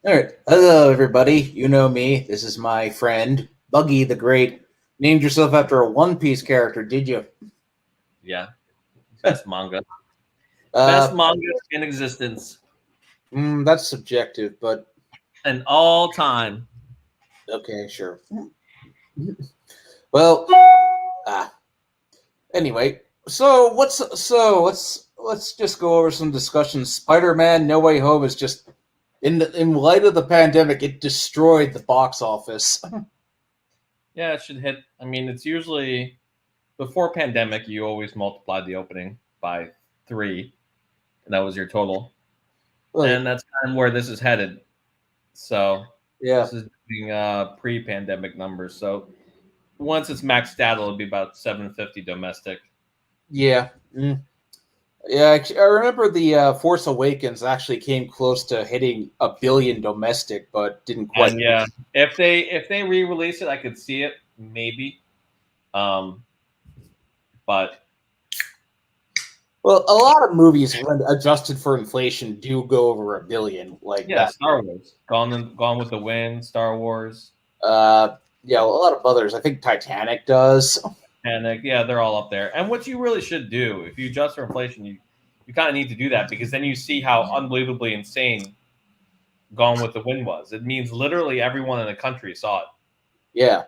All right. Hello, everybody. You know me. This is my friend, Buggy the Great. Named yourself after a One Piece character, did you? Yeah, best manga. Uh, Best manga in existence that's subjective, but in all time. okay, sure. Well, ah, anyway, let's just go over some discussions. Spider-Man: No Way Home is just in light of the pandemic, it destroyed the box office. Yeah, it should hit. I mean, it's usually before pandemic, you always multiplied the opening by 3, and that was your total. Like, And that's kind of where this is headed. So yeah, this is being pre-pandemic numbers. So once it's maxed out, it'll be about 750 domestic. yeah. Yeah, I remember the Force Awakens actually came close to hitting 1 billion domestic, but didn't quite. And yeah, if they re-release it, I could see it maybe. Um, but Well, a lot of movies, when adjusted for inflation, do go over 1 billion, like yeah, that. Star Wars, Gone with the Wind, Star Wars, Yeah, a lot of others. I think Titanic does. and yeah, they're all up there. And what you really should do, if you adjust for inflation, you kind of need to do that because then you see how unbelievably insane Gone with the Wind was. It means literally everyone in the country saw it. Yeah,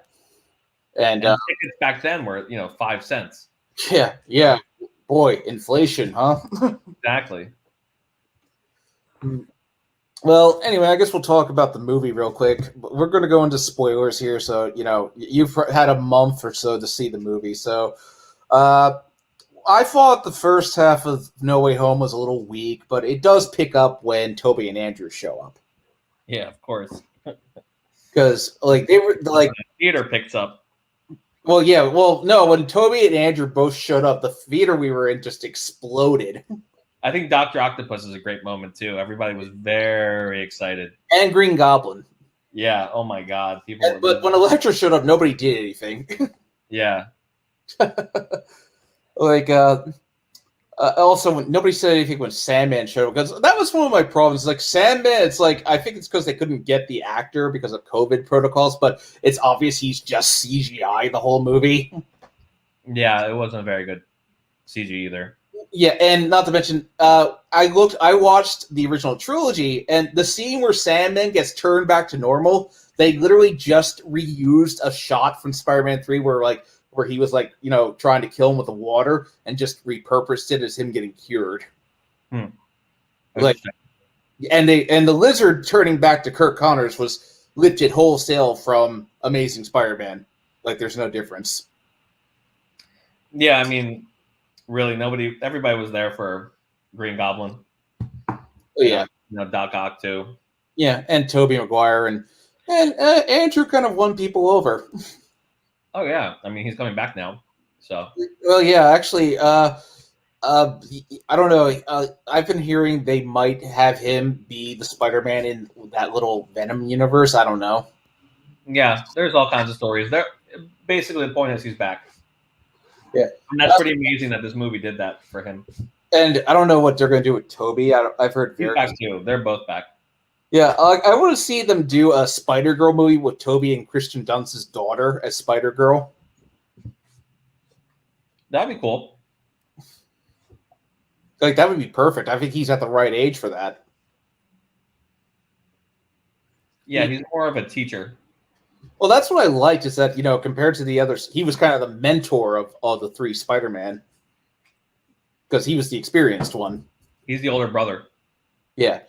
and And tickets back then were 5 cents. yeah. Boy, inflation, huh? Exactly. Well, anyway, I guess we'll talk about the movie real quick. We're going to go into spoilers here, so you've had a month or so to see the movie. So, I thought the first half of No Way Home was a little weak, but it does pick up when Toby and Andrew show up. Yeah, of course. Because they were like, Theater picks up. well, yeah, well, no, when Toby and Andrew both showed up, the theater we were in just exploded. I think Dr. Octopus is a great moment too. Everybody was very excited. And Green Goblin. Yeah. Oh my God. But when Electro showed up, nobody did anything. Yeah. Like, also, when nobody said anything when Sandman showed up, because that was one of my problems. Like Sandman, it's like I think it's because they couldn't get the actor because of COVID protocols, but it's obvious he's just CGI the whole movie. Yeah, it wasn't a very good CG either. Yeah, and not to mention, I watched the original trilogy, and the scene where Sandman gets turned back to normal, they literally just reused a shot from Spider-Man 3 where he was trying to kill him with the water and just repurposed it as him getting cured. Like, and the lizard turning back to Kirk Connors was lifted wholesale from Amazing Spider-Man. Like, there's no difference. Yeah, I mean, really, everybody was there for Green Goblin. Oh, yeah. Doc Ock too. Yeah, and Tobey Maguire and Andrew kind of won people over. Oh yeah, I mean he's coming back now. So well, yeah, actually, I don't know. I've been hearing they might have him be the Spider-Man in that little Venom universe. I don't know. Yeah, there's all kinds of stories. There, basically, the point is he's back. Yeah, and that's pretty amazing that this movie did that for him. And I don't know what they're going to do with Toby. I've heard he's back too. They're both back. Yeah, I want to see them do a Spider-Girl movie with Toby and Kristen Dunst's daughter as Spider-Girl. That'd be cool. Like, that would be perfect. I think he's at the right age for that. Yeah, he's more of a teacher. Well, that's what I liked is that, compared to the others, he was kind of the mentor of all the 3 Spider-Man. Because he was the experienced one. He's the older brother. Yeah.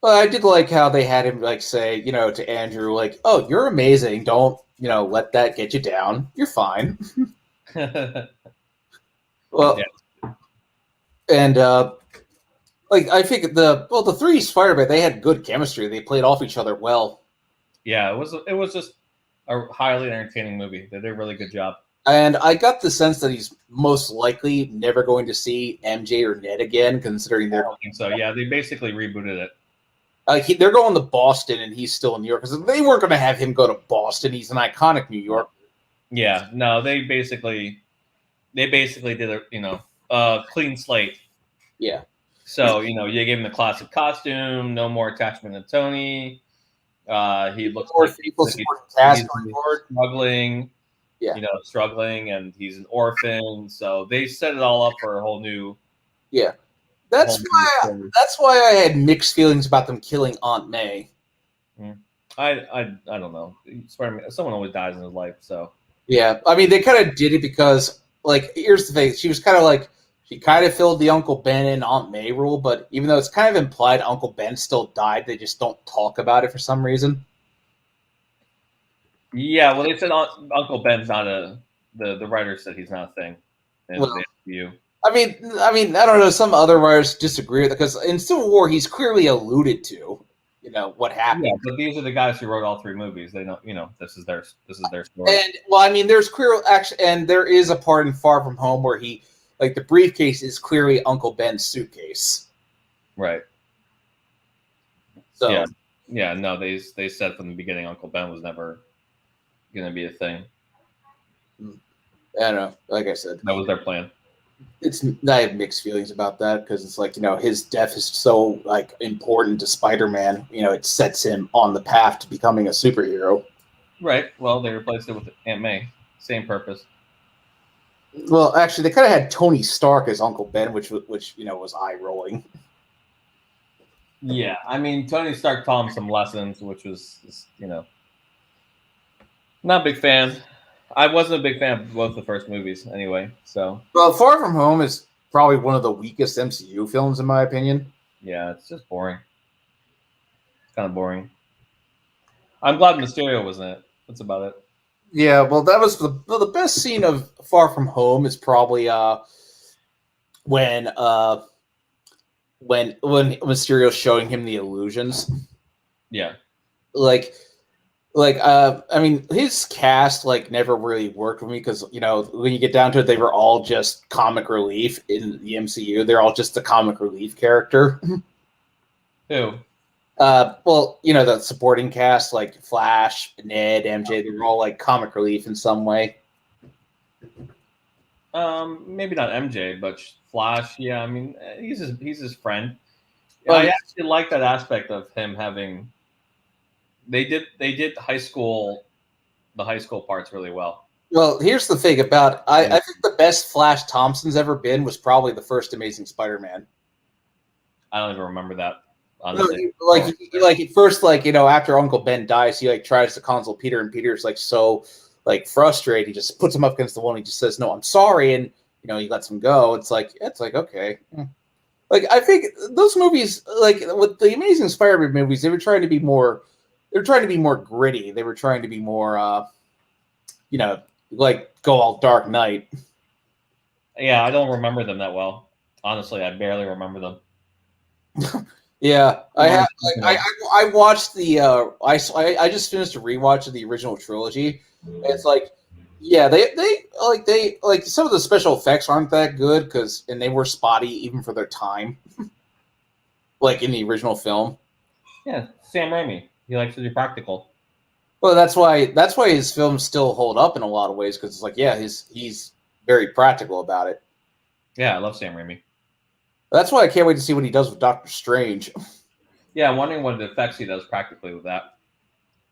Well, I did like how they had him, say, to Andrew, oh, you're amazing. Don't, let that get you down. You're fine. Well, yeah. And, I think the 3 Spider-Man, they had good chemistry. They played off each other well. Yeah, it was just a highly entertaining movie. They did a really good job. And I got the sense that he's most likely never going to see MJ or Ned again, considering they're. So yeah, they basically rebooted it. They're going to Boston, and he's still in New York because they weren't going to have him go to Boston. He's an iconic New York. Yeah, no, they basically did a clean slate. Yeah. So you gave him the classic costume, no more attachment to Tony. He looks More like faithful he's, supporting cast he's going forward. struggling. Yeah. Struggling, and he's an orphan. So they set it all up for a whole new. Yeah. Whole That's new why. story. That's why I had mixed feelings about them killing Aunt May. I don't know. Spider-Man, someone always dies in his life, so Yeah, I mean, they kind of did it because, like, here's the thing: she was kind of like she kind of filled the Uncle Ben and Aunt May role, but even though it's kind of implied Uncle Ben still died, they just don't talk about it for some reason. yeah. Well, they said Uncle Ben's not the writer said he's not a thing in Well, the MCU. I don't know. Some other writers disagree with it because in Civil War, he's clearly alluded to, what happened. Yeah, but these are the guys who wrote all 3 movies. They know, this is their story. And well, I mean, there's clear actually, and there is a part in Far From Home where like the briefcase is clearly Uncle Ben's suitcase. Right. So yeah. No, they said from the beginning Uncle Ben was never going to be a thing. I don't know. Like I said, that was their plan. I have mixed feelings about that because it's like his death is so like important to Spider-Man. It sets him on the path to becoming a superhero. Right. Well, they replaced it with Aunt May. Same purpose. Well, actually, they kind of had Tony Stark as Uncle Ben, which was eye rolling. Yeah, I mean, Tony Stark taught him some lessons, which was not a big fan. I wasn't a big fan of both the first movies, anyway. So, well, Far From Home is probably one of the weakest MCU films, in my opinion. Yeah, it's just boring. It's kind of boring. I'm glad Mysterio was in it. That's about it. Yeah, well, that was the best scene of Far From Home is probably when Mysterio's showing him the illusions. Yeah. I mean, his cast never really worked with me because when you get down to it, they were all just comic relief in the MCU. They're all just a comic relief character. Who? Well, the supporting cast like Flash, Ned, MJ, they were all like comic relief in some way. Maybe not MJ, but Flash. Yeah, I mean, he's his friend. I actually like that aspect of him having. They did the high school parts really well. Well, here's the thing about I think the best Flash Thompson's ever been was probably the first Amazing Spider-Man. I don't even remember that. Honestly. At first, after Uncle Ben dies, he tries to console Peter, and Peter's so frustrated. He just puts him up against the wall and he just says, "No, I'm sorry," and he lets him go. It's like okay. I think those movies, with the Amazing Spider-Man movies, they were trying to be more. They were trying to be more gritty. They were trying to be more, go all Dark Knight. Yeah, I don't remember them that well. Honestly, I barely remember them. Yeah, I watched the I just finished a rewatch of the original trilogy. And it's they some of the special effects aren't that good and they were spotty even for their time. In the original film. Yeah, Sam Raimi. He likes to do practical. Well, that's why his films still hold up in a lot of ways because it's he's very practical about it. Yeah, I love Sam Raimi. That's why I can't wait to see what he does with Doctor Strange. Yeah, I'm wondering what effects he does practically with that.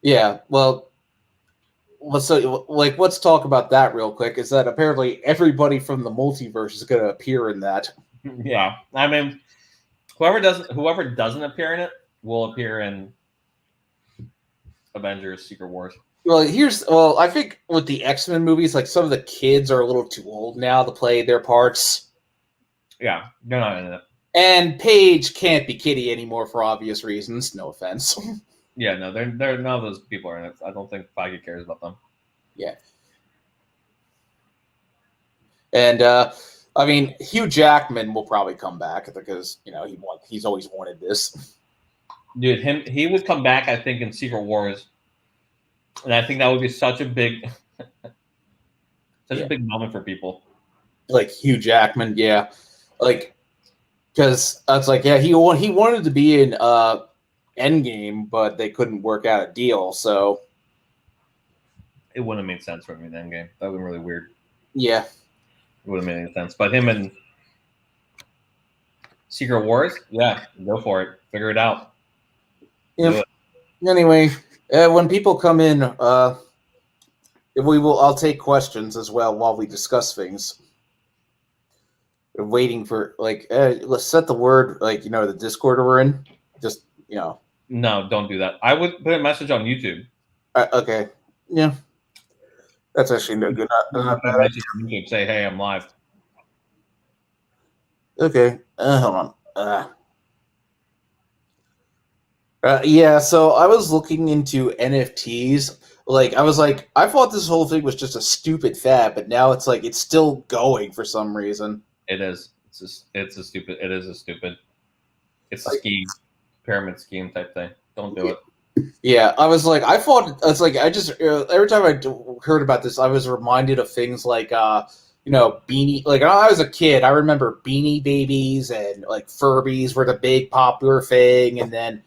Yeah, well, let's talk about that real quick. Is that apparently everybody from the multiverse is going to appear in that? Yeah, I mean, whoever doesn't appear in it will appear in Avengers: Secret Wars. Well, I think with the X-Men movies, some of the kids are a little too old now to play their parts. Yeah, they're not in it. And Paige can't be Kitty anymore for obvious reasons. No offense. Yeah, no, they're none of those people are in it. I don't think Feige cares about them. Yeah. And I mean, Hugh Jackman will probably come back because he's always wanted this. Dude, he would come back, I think, in Secret Wars, and I think that would be such a big moment for people. Hugh Jackman, yeah, because that's he wanted to be in Endgame, but they couldn't work out a deal, so it wouldn't have made sense for him in Endgame. That would have been really weird. Yeah, it wouldn't have made any sense. But him in Secret Wars, yeah, go for it, figure it out. Yeah, Anyway, when people come in, I'll take questions as well while we discuss things. Waiting for let's set the word the Discord we're in. Just No, don't do that. I would put a message on YouTube. Okay, yeah, that's actually no good. Not bad. Message on YouTube, say, "Hey, I'm live." Okay, hold on. Yeah, so I was looking into NFTs. I thought this whole thing was just a stupid fad, but now it's like it's still going for some reason. It is. It's a stupid. It's a scheme, pyramid scheme type thing. Don't do it. Yeah, I thought it's like I just every time I heard about this, I was reminded of things like beanie. Like when I was a kid, I remember Beanie Babies and like Furbies were the big popular thing, and then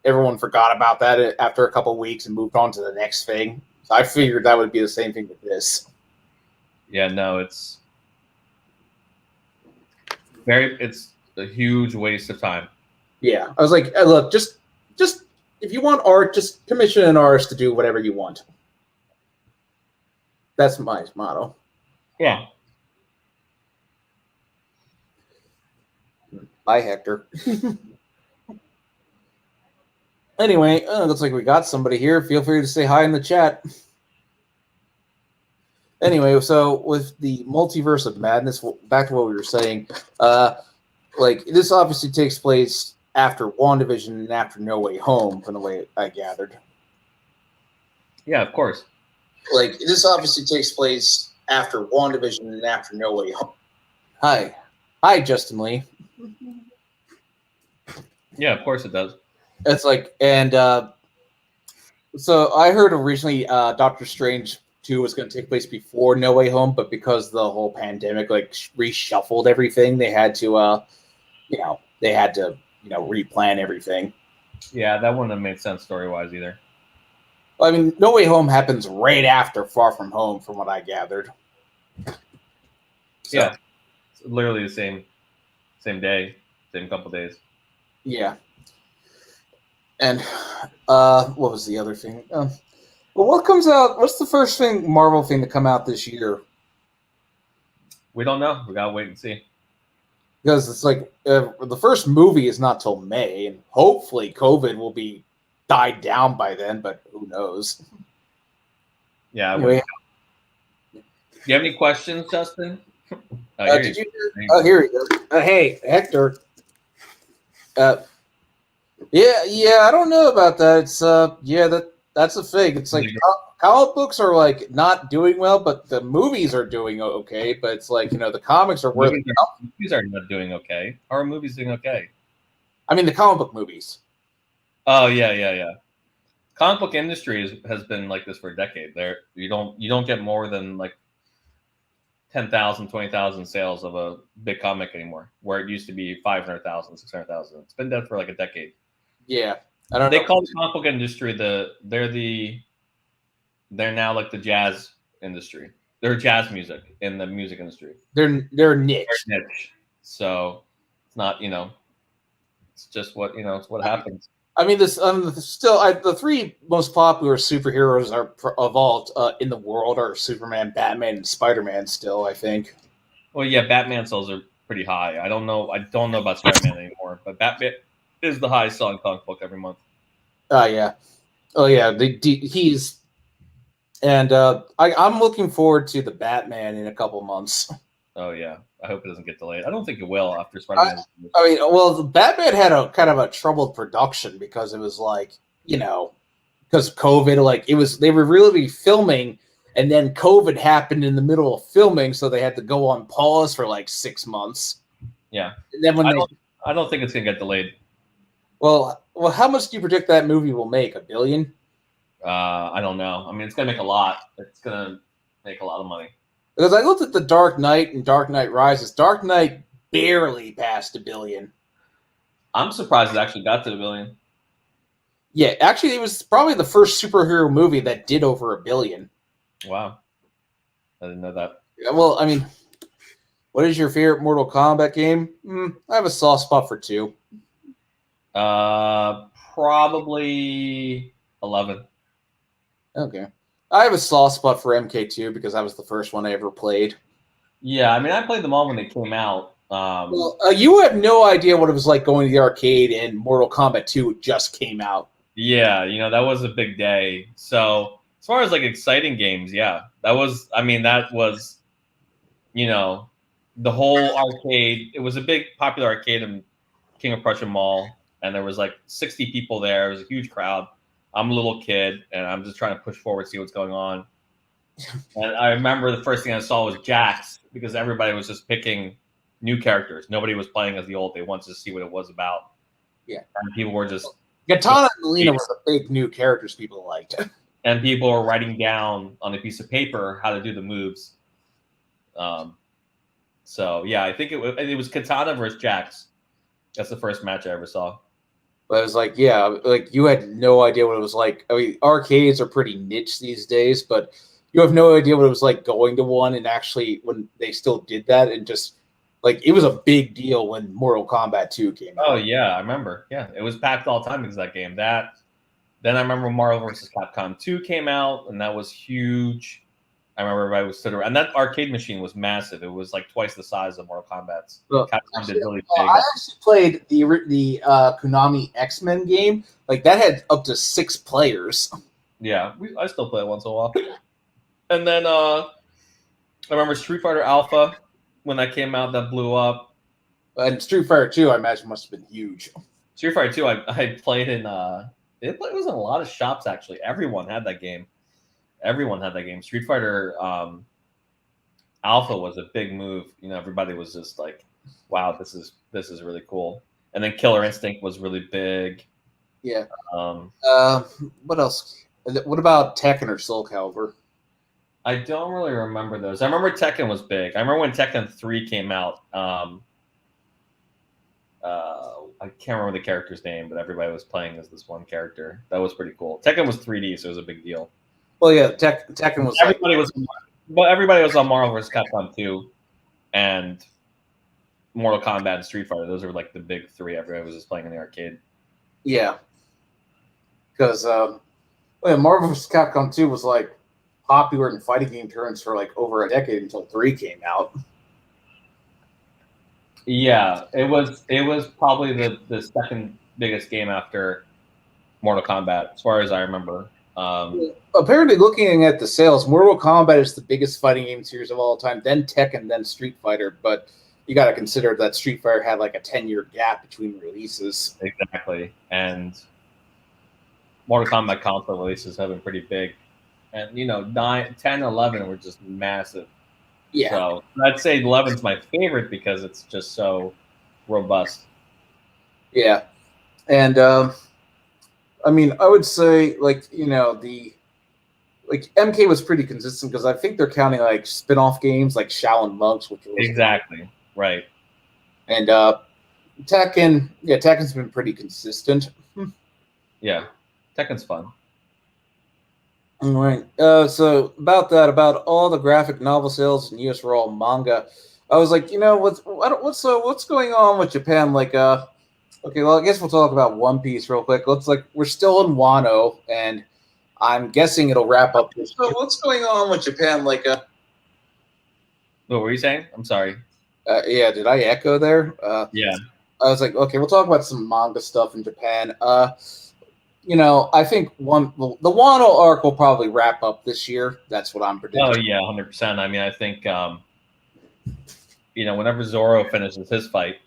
everyone forgot about that after a couple of weeks and moved on to the next thing. So I figured that would be the same thing with this. Yeah, no, it's a huge waste of time. Yeah, I was like, look, just if you want art, just commission an artist to do whatever you want. That's my motto. Yeah. Bye, Hector. Anyway, looks like we got somebody here. Feel free to say hi in the chat. Anyway, so with the multiverse of madness, back to what we were saying, this obviously takes place after WandaVision and after No Way Home, from the way I gathered. Yeah, of course. This obviously takes place after WandaVision and after No Way Home. Hi, Justin Lee. Yeah, of course it does. It's so I heard recently Doctor Strange 2 was going to take place before No Way Home, but because the whole pandemic reshuffled everything, they had to replan everything. Yeah, that wouldn't have made sense story-wise either. I mean, No Way Home happens right after Far From Home, from what I gathered. So, yeah, it's literally the same day, same couple days. Yeah. And what was the other thing? Well, what comes out? What's the first Marvel thing to come out this year? We don't know. We gotta wait and see. Because it's the first movie is not till May, and hopefully COVID will be died down by then. But who knows? Yeah. Anyway. Do you have any questions, Justin? Did you? Oh, here we go. Hey, Hector. Yeah, I don't know about that. It's that's a thing. It's like comic books are not doing well, but the movies are doing okay. But it's the comics are where movies are not doing okay. Are movies doing okay? I mean, the comic book movies. Oh yeah. Comic book industry has been like this for a decade. You don't get more than 10,000, 20,000 sales of a big comic anymore, where it used to be 500,000, 600,000. It's been dead for a decade. Yeah, I don't know. They call the comic book industry they're now like the jazz industry. They're jazz music in the music industry. They're niche. They're niche. So it's not it's just what it's what happens. I mean, the three most popular superheroes of all in the world are Superman, Batman, and Spider-Man. Still, I think. Well, yeah, Batman sales are pretty high. I don't know about Spider-Man anymore, but Batman is the highest selling comic book every month. Yeah. Oh yeah, he's, and I'm looking forward to the Batman in a couple months. Oh yeah, I hope it doesn't get delayed. I don't think it will after Spider-Man. The Batman had a kind of a troubled production because it was because COVID, they were really filming, and then COVID happened in the middle of filming, so they had to go on pause for 6 months. Yeah, and then I don't think it's gonna get delayed. Well, how much do you predict that movie will make? $1 billion? I don't know. I mean, it's gonna make a lot. It's gonna make a lot of money. Because I looked at The Dark Knight and Dark Knight Rises. Dark Knight barely passed $1 billion. I'm surprised it actually got to $1 billion. Yeah, actually, it was probably the first superhero movie that did over $1 billion. Wow, I didn't know that. Well, I mean, what is your favorite Mortal Kombat game? I have a soft spot for 2. probably 11. Okay. I have a soft spot for MK2 because that was the first one I ever played. Yeah, I mean, I played them all when they came out. Well, you have no idea what it was like going to the arcade and Mortal Kombat 2 just came out. Yeah, that was a big day. So as far as like exciting games, yeah, that was. I mean, that was, the whole arcade. It was a big popular arcade in King of Prussia Mall, and there was like 60 people there. It was a huge crowd. I'm a little kid, and I'm just trying to push forward, see what's going on. And I remember the first thing I saw was Jax, because everybody was just picking new characters. Nobody was playing as the old. They wanted to see what it was about. Yeah. And people were just... Katana and Melina were the big new characters people liked. And people were writing down on a piece of paper how to do the moves. So, yeah, I think it was Katana versus Jax. That's the first match I ever saw. But it was like, yeah, like you had no idea what it was like. I mean, arcades are pretty niche these days, but you have no idea what it was like going to one and actually when they still did that and just like it was a big deal when Mortal Kombat 2 came out. Oh yeah, I remember. Yeah, it was packed all the time because of that game. Then I remember Marvel vs. Capcom 2 came out and that was huge. I remember everybody was stood around, and that arcade machine was massive. It was like twice the size of Mortal Kombat's. Capcom did really big. I actually played the Konami X-Men game. Like that had up to 6 players. Yeah, I still play it once in a while. And then I remember Street Fighter Alpha when that came out. That blew up. And Street Fighter 2, I imagine, must have been huge. Street Fighter 2, I played in. It was in a lot of shops actually. Everyone had that game. Street Fighter Alpha was a big move. Everybody was just like, "Wow, this is really cool." And then Killer Instinct was really big. Yeah. What else? What about Tekken or Soul Calibur? I don't really remember those. I remember Tekken was big. I remember when Tekken 3 came out. I can't remember the character's name, but everybody was playing as this one character. That was pretty cool. Tekken was 3D, so it was a big deal. Well, yeah, Tekken was. Everybody was on Marvel vs. Capcom 2, and Mortal Kombat and Street Fighter. Those were like the big 3 everybody was just playing in the arcade. Yeah, because Marvel vs. Capcom 2 was like popular in fighting game terms for like over a decade until 3 came out. Yeah, it was probably the second biggest game after Mortal Kombat, as far as I remember. Apparently, looking at the sales, Mortal Kombat is the biggest fighting game series of all time, then Tekken, then Street Fighter. But you got to consider that Street Fighter had like a 10-year gap between releases. Exactly. And Mortal Kombat console releases have been pretty big. And, 9, 10, 11 were just massive. Yeah. So I'd say 11's my favorite because it's just so robust. Yeah. And, I mean, I would say, MK was pretty consistent because I think they're counting, like, spin-off games like Shaolin Monks, which was... Exactly. Right. And Tekken's been pretty consistent. Yeah. Tekken's fun. All right. So about all the graphic novel sales in US were all manga. I was like, what's going on with Japan? Like, okay, well, I guess we'll talk about One Piece real quick. We're still in Wano, and I'm guessing it'll wrap up. So what's going on with Japan? Like, what were you saying? I'm sorry. Yeah, did I echo there? Yeah. I was like, okay, we'll talk about some manga stuff in Japan. I think the Wano arc will probably wrap up this year. That's what I'm predicting. Oh yeah, 100%. I mean, I think whenever Zoro finishes his fight,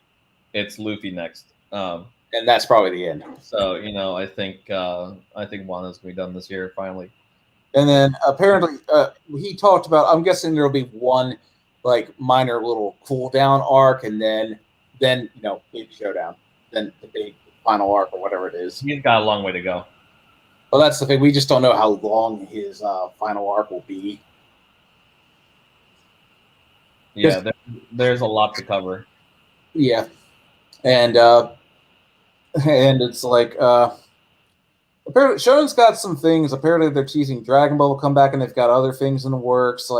it's Luffy next. And that's probably the end. So I think Wano's gonna be done this year finally. And then apparently he talked about. I'm guessing there'll be one like minor little cool down arc, and then big showdown, then the big final arc or whatever it is. He's got a long way to go. Well, that's the thing. We just don't know how long his final arc will be. Yeah, there's a lot to cover. Yeah, and it's like apparently Shogun's got some things. Apparently, they're teasing Dragon Ball will come back, and they've got other things in the works.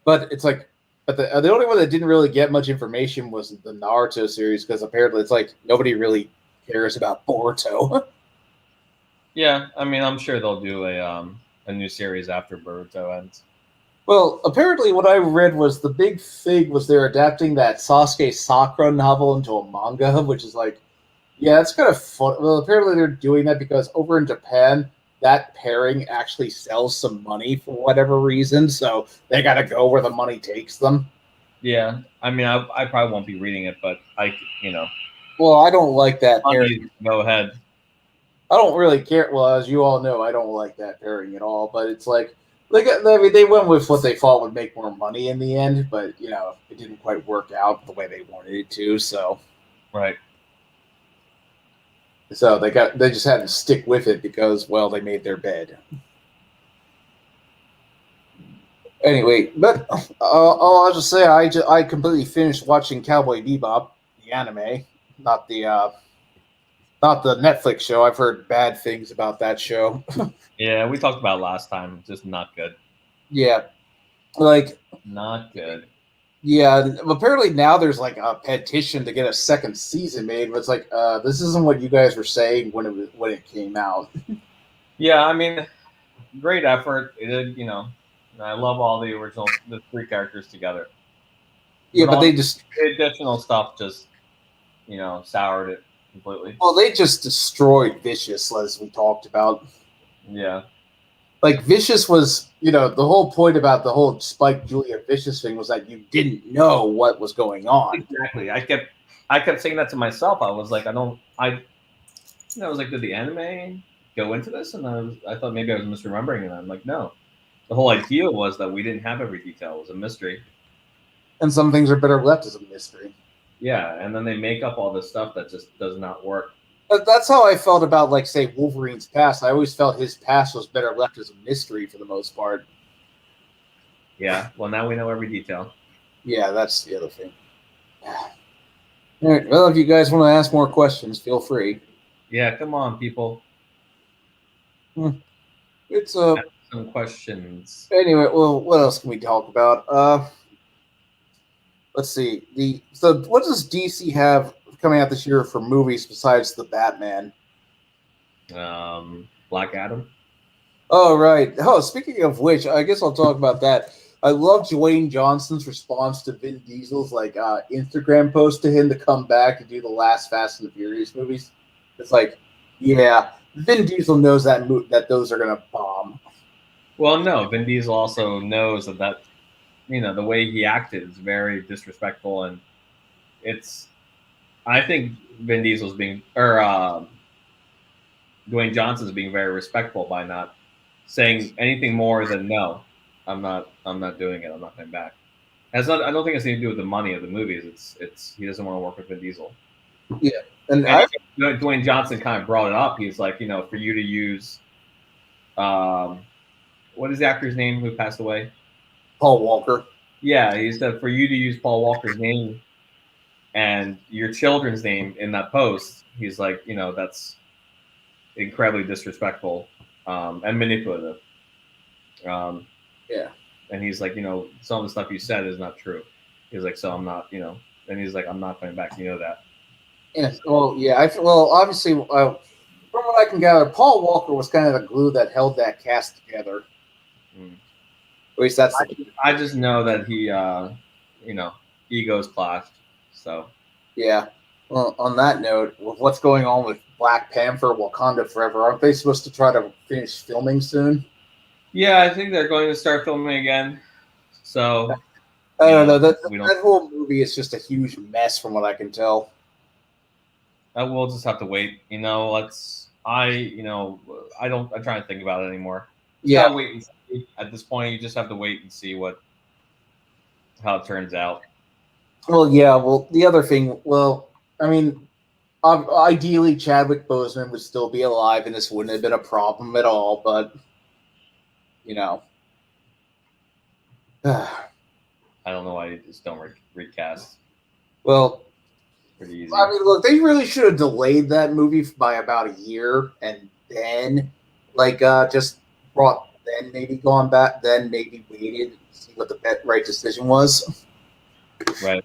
But the only one that didn't really get much information was the Naruto series because apparently it's like nobody really cares about Boruto. Yeah, I mean, I'm sure they'll do a new series after Boruto ends. Well, apparently, what I read was the big thing was they're adapting that Sasuke Sakura novel into a manga, which is like, yeah, it's kind of fun. Well, apparently they're doing that because over in Japan, that pairing actually sells some money for whatever reason, so they got to go where the money takes them. Yeah, I mean, I probably won't be reading it, but Well, I don't like that pairing. go ahead. I don't really care. Well, as you all know, I don't like that pairing at all. But it's like, I mean, they went with what they thought would make more money in the end, but it didn't quite work out the way they wanted it to. Right. So they just had to stick with it because, well, they made their bed. Anyway, but I'll just say I completely finished watching Cowboy Bebop, the anime, not the not the Netflix show. I've heard bad things about that show. Yeah, we talked about it last time. Just not good. Yeah, like Not good. yeah. Apparently now there's like a petition to get a second season made. But it's like this isn't what you guys were saying when it came out. Yeah, I mean, great effort. I love all the three characters together. Yeah, but all they just the additional stuff just soured it completely. well they just destroyed Vicious as we talked about. Yeah. Like Vicious was, the whole point about the whole Spike Julia Vicious thing was that you didn't know what was going on. Exactly. I kept saying that to myself. I was like, I was like, did the anime go into this? And I thought maybe I was misremembering it. I'm like, no. The whole idea was that we didn't have every detail. It was a mystery. And some things are better left as a mystery. Yeah, and then they make up all this stuff that just does not work. But that's how I felt about, like, say, Wolverine's past. I always felt his past was better left as a mystery for the most part. Yeah, well, now we know every detail. Yeah, that's the other thing. All right, well, if you guys want to ask more questions, feel free. Yeah, come on, people. It's some questions. Anyway, well, what else can we talk about? Let's see. So what does DC have coming out this year for movies besides the Batman? Black Adam. Oh, right. Oh, speaking of which, I guess I'll talk about that. I love Dwayne Johnson's response to Vin Diesel's Instagram post to him to come back to do the last Fast and the Furious movies. It's like, yeah, Vin Diesel knows that those are gonna bomb. Well, no, Vin Diesel also knows that the way he acted is very disrespectful, and I think Vin Diesel's being Dwayne Johnson's being very respectful by not saying anything more than no. I'm not doing it. I'm not coming back. I don't think it's anything to do with the money of the movies. It's he doesn't want to work with Vin Diesel. Yeah, and Dwayne Johnson kind of brought it up. He's like, for you to use, what is the actor's name who passed away? Paul Walker. Yeah, he said for you to use Paul Walker's name and your children's name in that post, he's like, that's incredibly disrespectful and manipulative. Yeah. And he's like, some of the stuff you said is not true. He's like, so I'm not, and he's like, I'm not coming back. You know that. Yes. Well, yeah. Obviously, from what I can gather, Paul Walker was kind of the glue that held that cast together. At least that's. I just know that he, egos clashed. So. Yeah. Well, on that note, with what's going on with Black Panther, Wakanda Forever, aren't they supposed to try to finish filming soon? Yeah, I think they're going to start filming again. So. I don't know. That whole movie is just a huge mess, from what I can tell. We'll just have to wait. I try to think about it anymore. Yeah. Wait and see. At this point, you just have to wait and see how it turns out. Well, yeah. Well, the other thing. Well, I mean, ideally, Chadwick Boseman would still be alive, and this wouldn't have been a problem at all. But I don't know why you just don't recast. Well, pretty easy. I mean, look, they really should have delayed that movie by about a year, and then just brought then maybe gone back, then maybe waited and see what the right decision was. Right.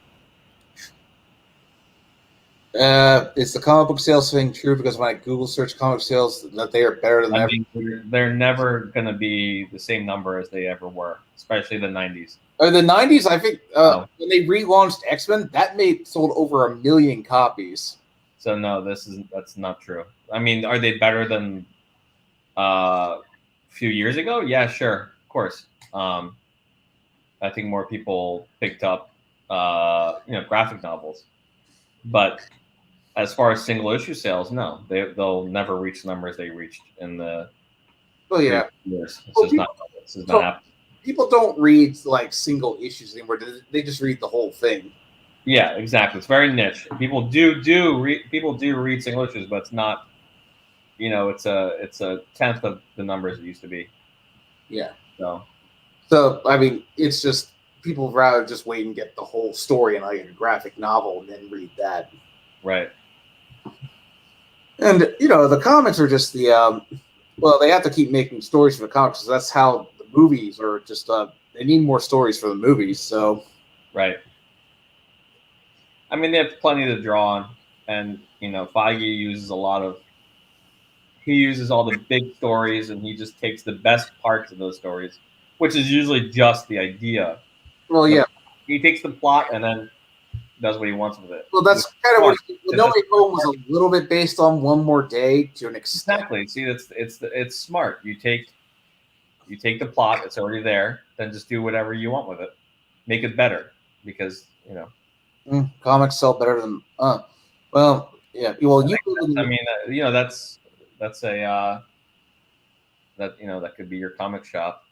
Is the comic book sales thing true? Because when I Google search comic sales, that they are better than I ever. mean, they're never going to be the same number as they ever were, especially the 90s. The '90s, I think, No. when they relaunched X-Men, that sold over 1 million copies. So no, that's not true. I mean, are they better than a few years ago? Yeah, sure, of course. I think more people picked up, graphic novels, but as far as single issue sales, no, they'll never reach the numbers they reached in the Oh yeah, years. This well, is not happening. people don't read like single issues anymore. They just read the whole thing. Yeah, exactly. It's very niche. People do read single issues, but it's not. It's a tenth of the numbers it used to be. Yeah. So I mean, it's just people would rather just wait and get the whole story in like a graphic novel and then read that. right. And the comics are just they have to keep making stories for the comics. So that's how the movies are just. They need more stories for the movies. So Right. I mean, they have plenty to draw on, and Feige uses he uses all the big stories, and he just takes the best parts of those stories, which is usually just the idea. well, yeah. He takes the plot and then does what he wants with it. Well, that's kind of what No Way Home was a little bit based on One More Day to an extent. Exactly. See, it's smart. You take the plot; it's already there. Then just do whatever you want with it. Make it better because comics sell better than. Well, yeah. Well, I mean, that's a that could be your comic shop.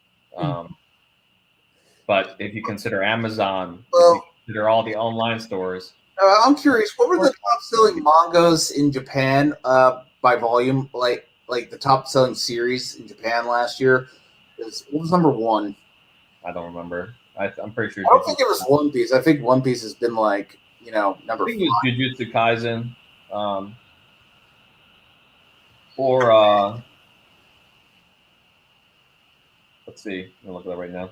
But if you consider Amazon, if you consider all the online stores. I'm curious, what were the top-selling mangas in Japan by volume? Like the top-selling series in Japan last year? What was number one? I don't remember. I'm pretty sure. I don't think it was One Piece. I think One Piece has been like number. I think it was Jujutsu Kaisen, or let's see. I'm gonna look at that right now.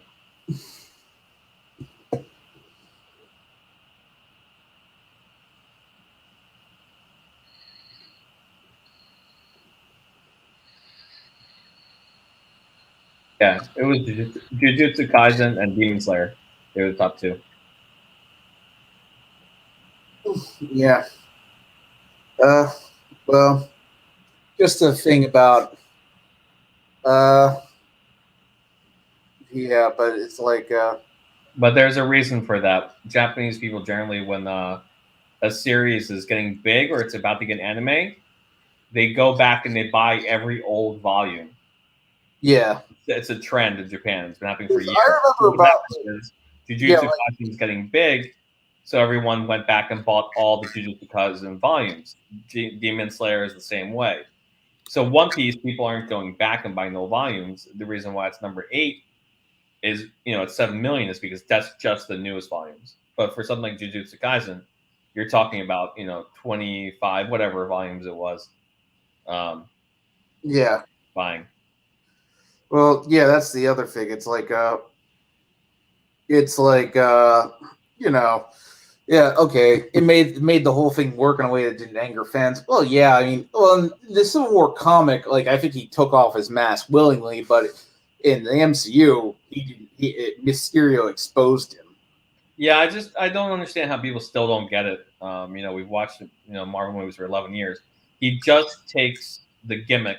Yeah, it was Jujutsu Kaisen and Demon Slayer. They were the top two. Yeah. Well, just a thing about. Yeah, but it's like. But there's a reason for that. Japanese people generally, when a series is getting big or it's about to get anime, they go back and they buy every old volume. Yeah. It's a trend in Japan. It's been happening for years. I remember about Jujutsu Kaisen is getting big, so everyone went back and bought all the Jujutsu Kaisen volumes. Demon Slayer is the same way. So One Piece, people aren't going back and buying the volumes. The reason why it's number 8 is, it's 7 million is because that's just the newest volumes. But for something like Jujutsu Kaisen, you're talking about 25 whatever volumes it was. Yeah. Buying. Well, yeah, that's the other thing. It's like yeah, okay. It made the whole thing work in a way that didn't anger fans. Well, yeah, I mean, the Civil War comic, like I think he took off his mask willingly, but in the MCU, Mysterio exposed him. Yeah, I don't understand how people still don't get it. We've watched Marvel movies for 11 years. He just takes the gimmick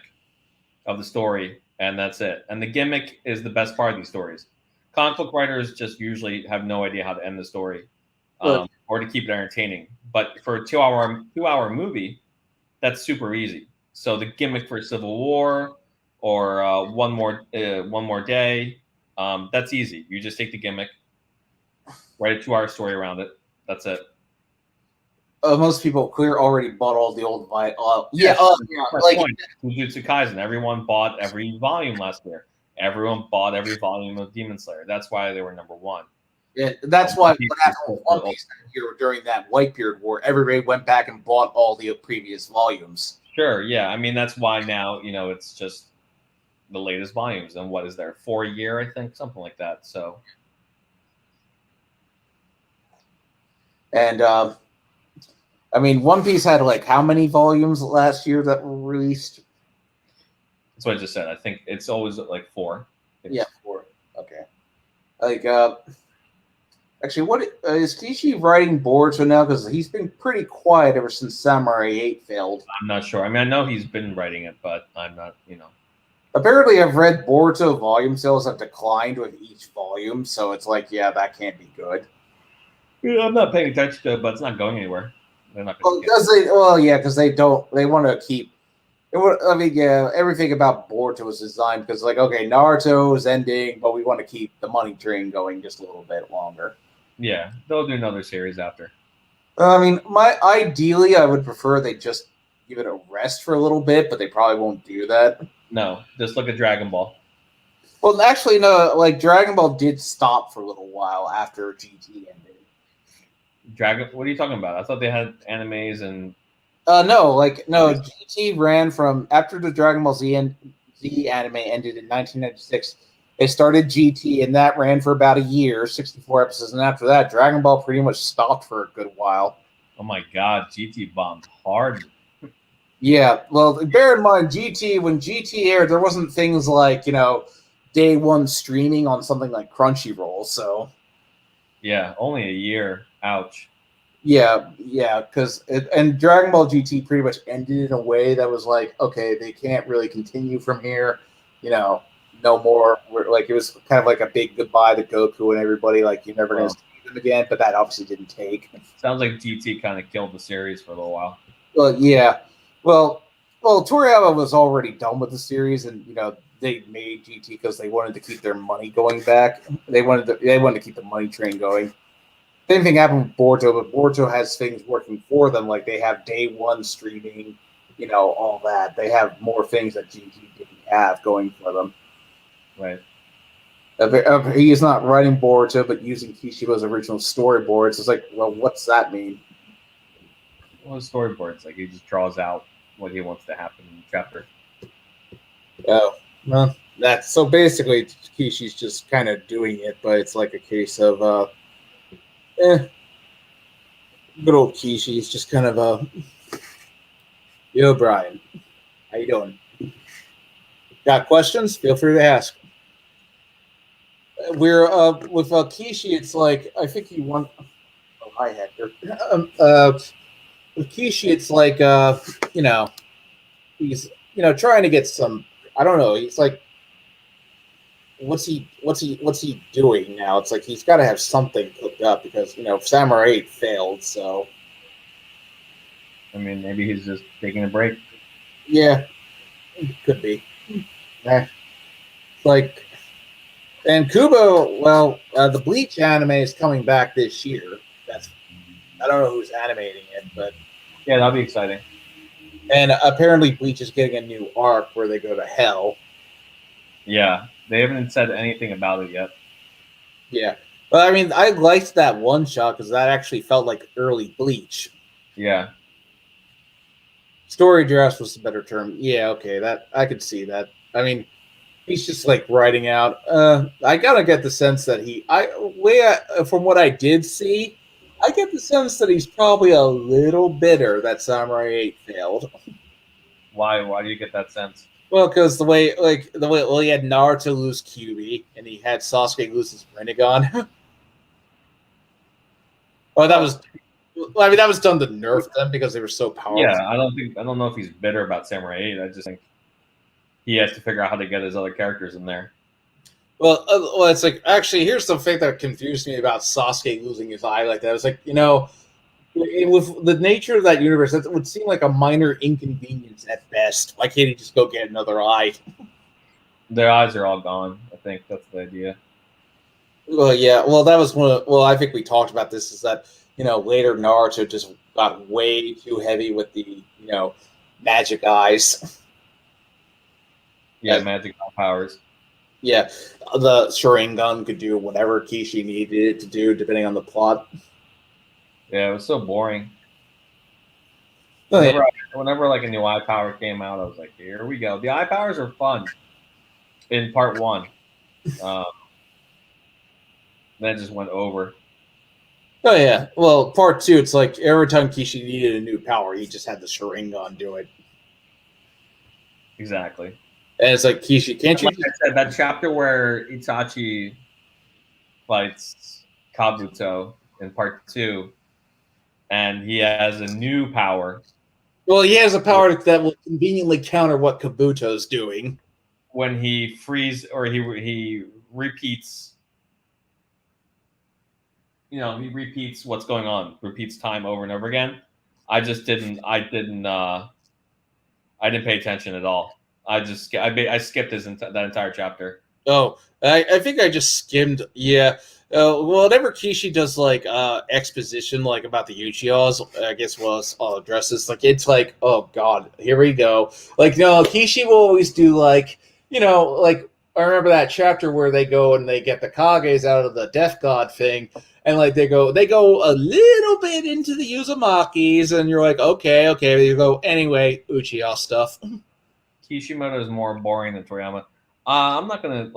of the story and that's it. And the gimmick is the best part of these stories. Comic book writers just usually have no idea how to end the story, or to keep it entertaining. But for a two-hour movie, that's super easy. So the gimmick for Civil War or One More Day, that's easy. You just take the gimmick, write a 2-hour story around it. That's it. Most people already bought all the old like Jujutsu Kaisen. Everyone bought every volume last year. Everyone bought every volume of Demon Slayer. That's why they were number one. Yeah, that's why what happened with One Piece during that Whitebeard War. Everybody went back and bought all the previous volumes. Sure, yeah. I mean, that's why now it's just the latest volumes. And what is there? 4 a year, I think, something like that. So, and I mean, One Piece had like how many volumes last year that were released? That's what I just said. I think it's always like 4. Yeah, 4. Okay. Like, actually, what is Kishi writing Boruto now? Because he's been pretty quiet ever since Samurai 8 failed. I'm not sure. I mean, I know he's been writing it, but I'm not. Apparently, I've read Boruto volume sales have declined with each volume, so it's like, yeah, that can't be good. Yeah, I'm not paying attention to it, but it's not going anywhere. They're not Well, going to. because they, well, yeah, because they don't. They want to keep. I mean, yeah, everything about Boruto was designed because, like, okay, Naruto is ending, but we want to keep the money train going just a little bit longer. Yeah, they'll do another series after. I mean, ideally, I would prefer they just give it a rest for a little bit, but they probably won't do that. No, just look at Dragon Ball. Well, actually, no. Like Dragon Ball did stop for a little while after GT ended. What are you talking about? I thought they had animes and. No. GT ran from after the Dragon Ball Z anime ended in 1996. They started GT, and that ran for about a year, 64 episodes, and after that, Dragon Ball pretty much stopped for a good while. Oh my God, GT bombed hard. Yeah, well, bear in mind, when GT aired, there wasn't things like day one streaming on something like Crunchyroll. So yeah, only a year. Ouch. yeah, because and Dragon Ball GT pretty much ended in a way that was like, okay, they can't really continue from here. No more. Like it was kind of like a big goodbye to Goku and everybody. Like you're never going to see them again. But that obviously didn't take. Sounds like GT kind of killed the series for a little while. Well, yeah. Well, Toriyama was already done with the series, and they made GT because they wanted to keep their money going back. They wanted to keep the money train going. Same thing happened with Boruto, but Boruto has things working for them, like they have day one streaming, all that. They have more things that GT didn't have going for them. Right. He is not writing Boruto, but using Kishiba's original storyboards. It's like, well, what's that mean? Well, storyboards, like he just draws out what he wants to happen in the chapter. Oh, well, that's so basically Kishi's just kind of doing it, but it's like a case of good old Kishi's just kind of yo, Brian, how you doing? Got questions? Feel free to ask. We're with Kishi. It's like I think he won. Oh, hi Hector. With Kishi, it's like he's trying to get some. I don't know. He's like, what's he doing now? It's like he's got to have something cooked up because Samurai 8 failed. So I mean, maybe he's just taking a break. Yeah, could be. Like, and Kubo. Well, the Bleach anime is coming back this year. I don't know who's animating it, but yeah, that'll be exciting. And apparently, Bleach is getting a new arc where they go to hell. Yeah, they haven't said anything about it yet. Yeah, but I mean, I liked that one shot because that actually felt like early Bleach. Yeah. Story dress was the better term. Yeah, okay, that I could see that. I mean, he's just like writing out. I gotta get the sense that from what I did see, I get the sense that he's probably a little bitter that Samurai 8 failed. Why? Why do you get that sense? Well, because the way he had Naruto lose Kyuubi and he had Sasuke lose his Rinnegan. Oh, that was. I mean, that was done to nerf them because they were so powerful. Yeah, I don't know if he's bitter about Samurai 8. I just think he has to figure out how to get his other characters in there. Well, it's like actually here's the thing that confused me about Sasuke losing his eye like that. It was like with the nature of that universe, that would seem like a minor inconvenience at best. Why can't he just go get another eye? Their eyes are all gone. I think that's the idea. Well, yeah. Well, that was one. Well, I think we talked about this. Is that later Naruto just got way too heavy with the magic eyes. Yeah, magic powers. Yeah, the Sharingan could do whatever Kishi needed it to do, depending on the plot. Yeah, it was so boring. Oh, Whenever like a new eye power came out, I was like, here we go. The eye powers are fun in part 1. Then it just went over. Oh yeah. Well, part 2, it's like every time Kishi needed a new power, he just had the Sharingan do it. Exactly. And it's like, Kishi, can't you? Like I said, that chapter where Itachi fights Kabuto in part 2, and he has a new power. Well, he has a power that will conveniently counter what Kabuto's doing. When he frees or he repeats, he repeats what's going on, repeats time over and over again. I didn't pay attention at all. I skipped that entire chapter. Oh, I think I just skimmed. Yeah. Well, whenever Kishi does like exposition, like about the Uchihas, I guess I'll address this. Like, it's like, oh god, here we go. Like, no, Kishi will always do like, like I remember that chapter where they go and they get the Kages out of the Death God thing, and like they go a little bit into the Uzumakis, and you're like, okay, you go anyway, Uchiha stuff. Kishimoto is more boring than Toriyama. I'm not gonna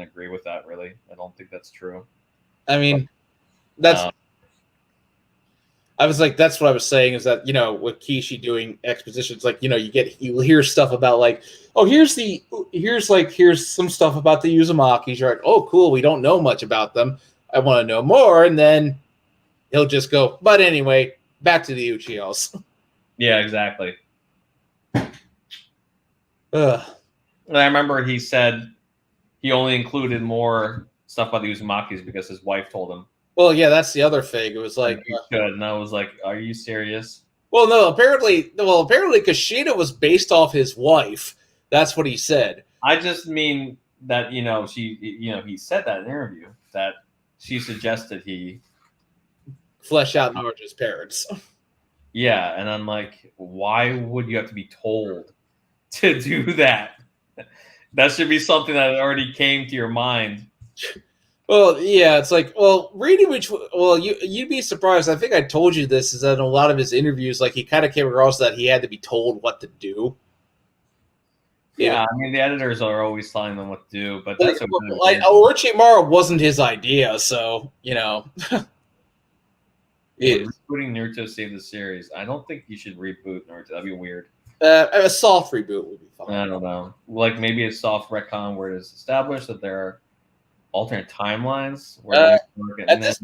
agree with that. Really, I don't think that's true. I mean, that's. I was like, that's what I was saying is that with Kishi doing expositions, like you hear stuff about like, oh, here's some stuff about the Uzumakis. You're like, oh, cool. We don't know much about them. I want to know more, and then he'll just go. But anyway, back to the Uchihas. Yeah, exactly. Ugh. And I remember he said he only included more stuff about the Uzumakis because his wife told him. Well, yeah, that's the other thing. It was like, and I was like, "Are you serious?" Well, no. Apparently, Kushida was based off his wife. That's what he said. I just mean that he said that in an interview that she suggested he flesh out Naruto's parents. Yeah, and I'm like, why would you have to be told to do that? That should be something that already came to your mind. Well, yeah, it's like, you'd be surprised. I think I told you this, is that in a lot of his interviews, like, he kind of came across that he had to be told what to do. Yeah, I mean, the editors are always telling them what to do, but that's Orochimaru wasn't his idea, so, Rebooting Naruto Save the Series. I don't think you should reboot Naruto. That'd be weird. A soft reboot would be fine. I don't know. Like, maybe a soft retcon where it is established that there are alternate timelines. Where at this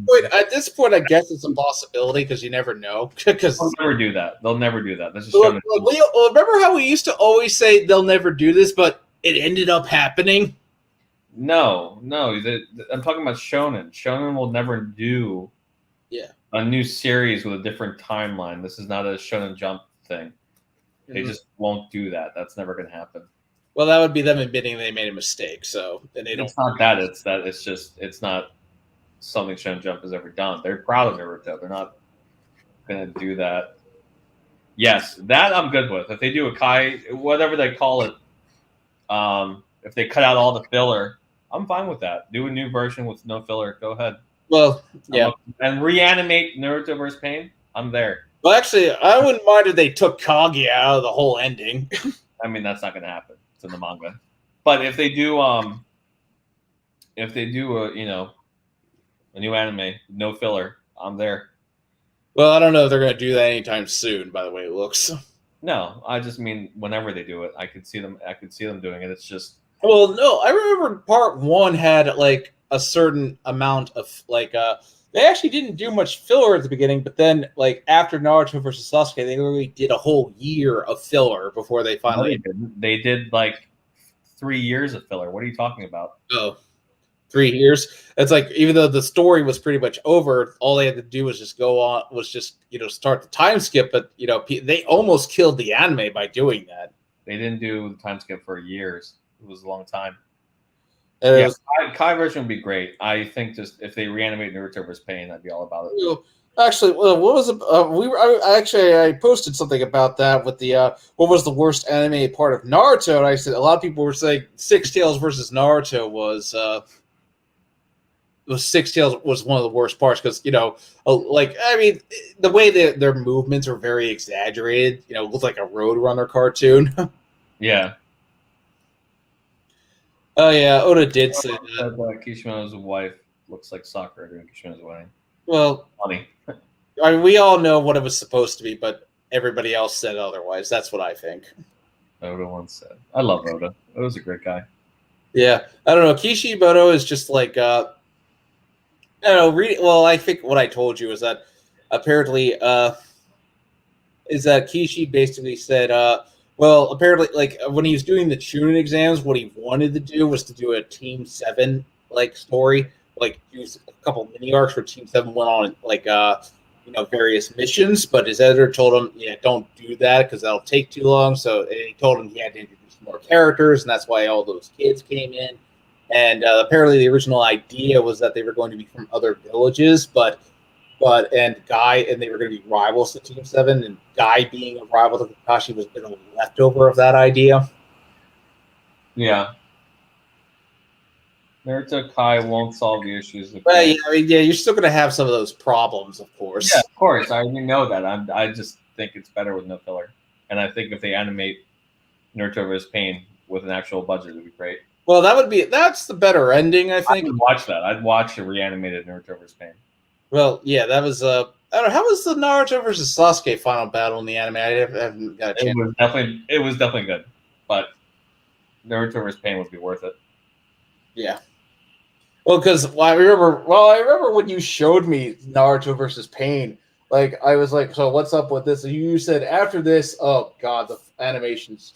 point, I guess it's a possibility because you never know. Because they'll never do that. They'll never do that. That's just remember how we used to always say they'll never do this, but it ended up happening. No. I'm talking about Shonen. Shonen will never do a new series with a different timeline. This is not a Shonen Jump thing. They just won't do that. That's never going to happen. Well, that would be them admitting they made a mistake. So, and they don't. It's not that. It's that. It's not something Shonen Jump has ever done. They're proud of Naruto. They're not going to do that. Yes, that I'm good with. If they do a Kai, whatever they call it, if they cut out all the filler, I'm fine with that. Do a new version with no filler. Go ahead. Well, yeah. And reanimate Naruto vs. Pain. I'm there. Well, actually, I wouldn't mind if they took Kaguya out of the whole ending. I mean, that's not going to happen. It's in the manga. But if they do, a new anime, no filler, I'm there. Well, I don't know if they're going to do that anytime soon. By the way, it looks. No, I just mean whenever they do it, I could see them doing it. It's just. Well, no, I remember part 1 had like a certain amount of like. They actually didn't do much filler at the beginning, but then, like, after Naruto versus Sasuke, they literally did a whole year of filler before they finally... No, they did, like, 3 years of filler. What are you talking about? Oh, 3 years? It's like, even though the story was pretty much over, all they had to do was just start the time skip, but, they almost killed the anime by doing that. They didn't do the time skip for years. It was a long time. Kai version would be great. I think just if they reanimate Naruto vs. Pain, I'd be all about it. Actually, what was it? I posted something about that with the what was the worst anime part of Naruto, and I said a lot of people were saying Six Tails versus Naruto was Six Tails was one of the worst parts because the way their movements are very exaggerated. It looked like a Roadrunner cartoon. Yeah. Oh yeah, Oda did say that. Kishimoto's wife looks like soccer during Kishimoto's wedding. Well, funny. I mean, we all know what it was supposed to be, but everybody else said otherwise. That's what I think. Oda once said. I love Oda. Oda's a great guy. Yeah, I don't know. Kishimoto is just like I don't know. Well, I think what I told you is that apparently is that Kishi basically said well, apparently like when he was doing the Chunin exams, what he wanted to do was to do a Team 7 like story, like use a couple mini arcs where Team 7 went on like various missions, but his editor told him, yeah, don't do that because that'll take too long. So he told him he had to introduce more characters, and that's why all those kids came in. And apparently, the original idea was that they were going to be from other villages, but Guy and they were going to be rivals to Team 7, and Guy being a rival to Kakashi was a bit of a leftover of that idea. Yeah. Naruto Kai won't solve the issues. But yeah, I mean, yeah, you're still going to have some of those problems, of course. Yeah, of course. I already know that. I just think it's better with no filler. And I think if they animate Naruto vs. Pain with an actual budget, it would be great. Well, that's the better ending, I think. I would watch that. I'd watch a reanimated Naruto vs. Pain. Well, yeah, that was I don't know, how was the Naruto versus Sasuke final battle in the anime? I haven't got a chance. It was definitely good, but Naruto vs. Pain would be worth it. Yeah. Well, because I remember when you showed me Naruto versus Pain, like I was like, so what's up with this? And you said after this, oh god, the animations.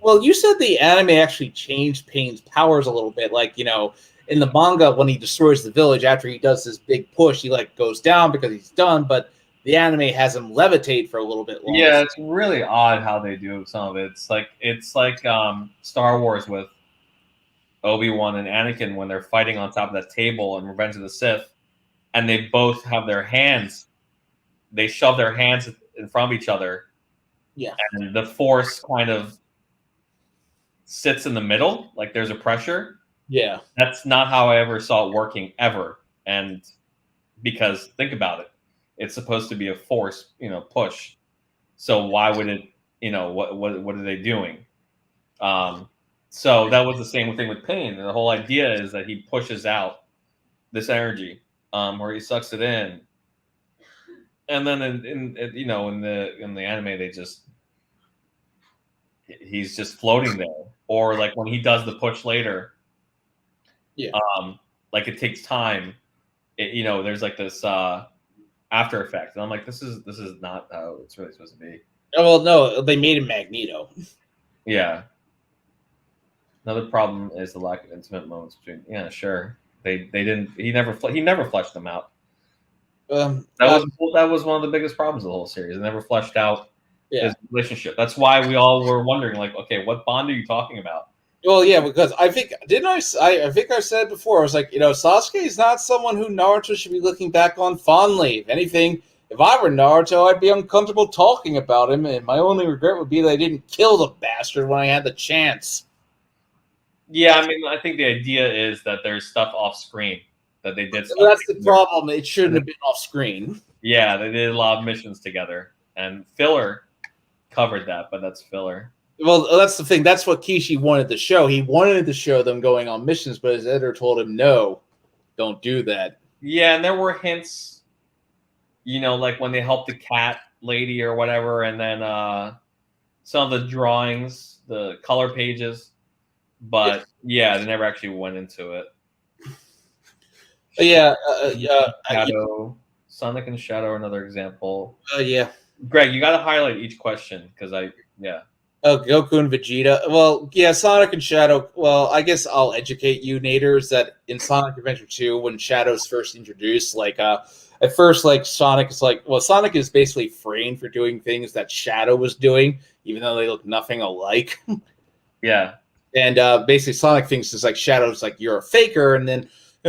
Well, you said the anime actually changed Pain's powers a little bit, like in the manga, when he destroys the village after he does this big push, he like goes down because he's done, but the anime has him levitate for a little bit longer. Yeah, it's really odd how they do some of it. It's like Star Wars with Obi-Wan and Anakin when they're fighting on top of that table in Revenge of the Sith, and they both have their hands. They shove their hands in front of each other. Yeah, and the force kind of sits in the middle, like there's a pressure. Yeah. That's not how I ever saw it working ever. And because think about it, it's supposed to be a force, push. So why would it, what are they doing? So that was the same thing with Pain. And the whole idea is that he pushes out this energy, or he sucks it in. And then in the anime, he's just floating there. Or like when he does the push later, Yeah. Like it takes time. There's like this after effect, and I'm like, this is not how it's really supposed to be. Oh, well, no, they made him Magneto. Yeah. Another problem is the lack of intimate moments between. Yeah, sure. They didn't. He never fleshed them out. That was one of the biggest problems of the whole series. It never fleshed out his relationship. That's why we all were wondering, like, okay, what bond are you talking about? Well, yeah, because I think I think I said before, I was like, Sasuke is not someone who Naruto should be looking back on fondly. If anything, if I were Naruto, I'd be uncomfortable talking about him, and my only regret would be that I didn't kill the bastard when I had the chance. Yeah, I mean, I think the idea is that there's stuff off screen that they did. Well, that's the problem. It shouldn't have been off screen. Yeah, they did a lot of missions together, and filler covered that, but that's filler. Well, that's the thing. That's what Kishi wanted to show. He wanted to show them going on missions, but his editor told him, no, don't do that. Yeah, and there were hints, like when they helped the cat lady or whatever, and then some of the drawings, the color pages, but yeah, they never actually went into it. Shadow, Sonic and Shadow are another example. Yeah. Greg, you got to highlight each question because Oh, Goku and Vegeta. Well, yeah, Sonic and Shadow. Well, I guess I'll educate you, Naders, that in Sonic Adventure 2, when Shadow's first introduced, at first, Sonic is Sonic is basically framed for doing things that Shadow was doing, even though they look nothing alike. Yeah. And basically, Sonic thinks it's like Shadow's like, you're a faker, and then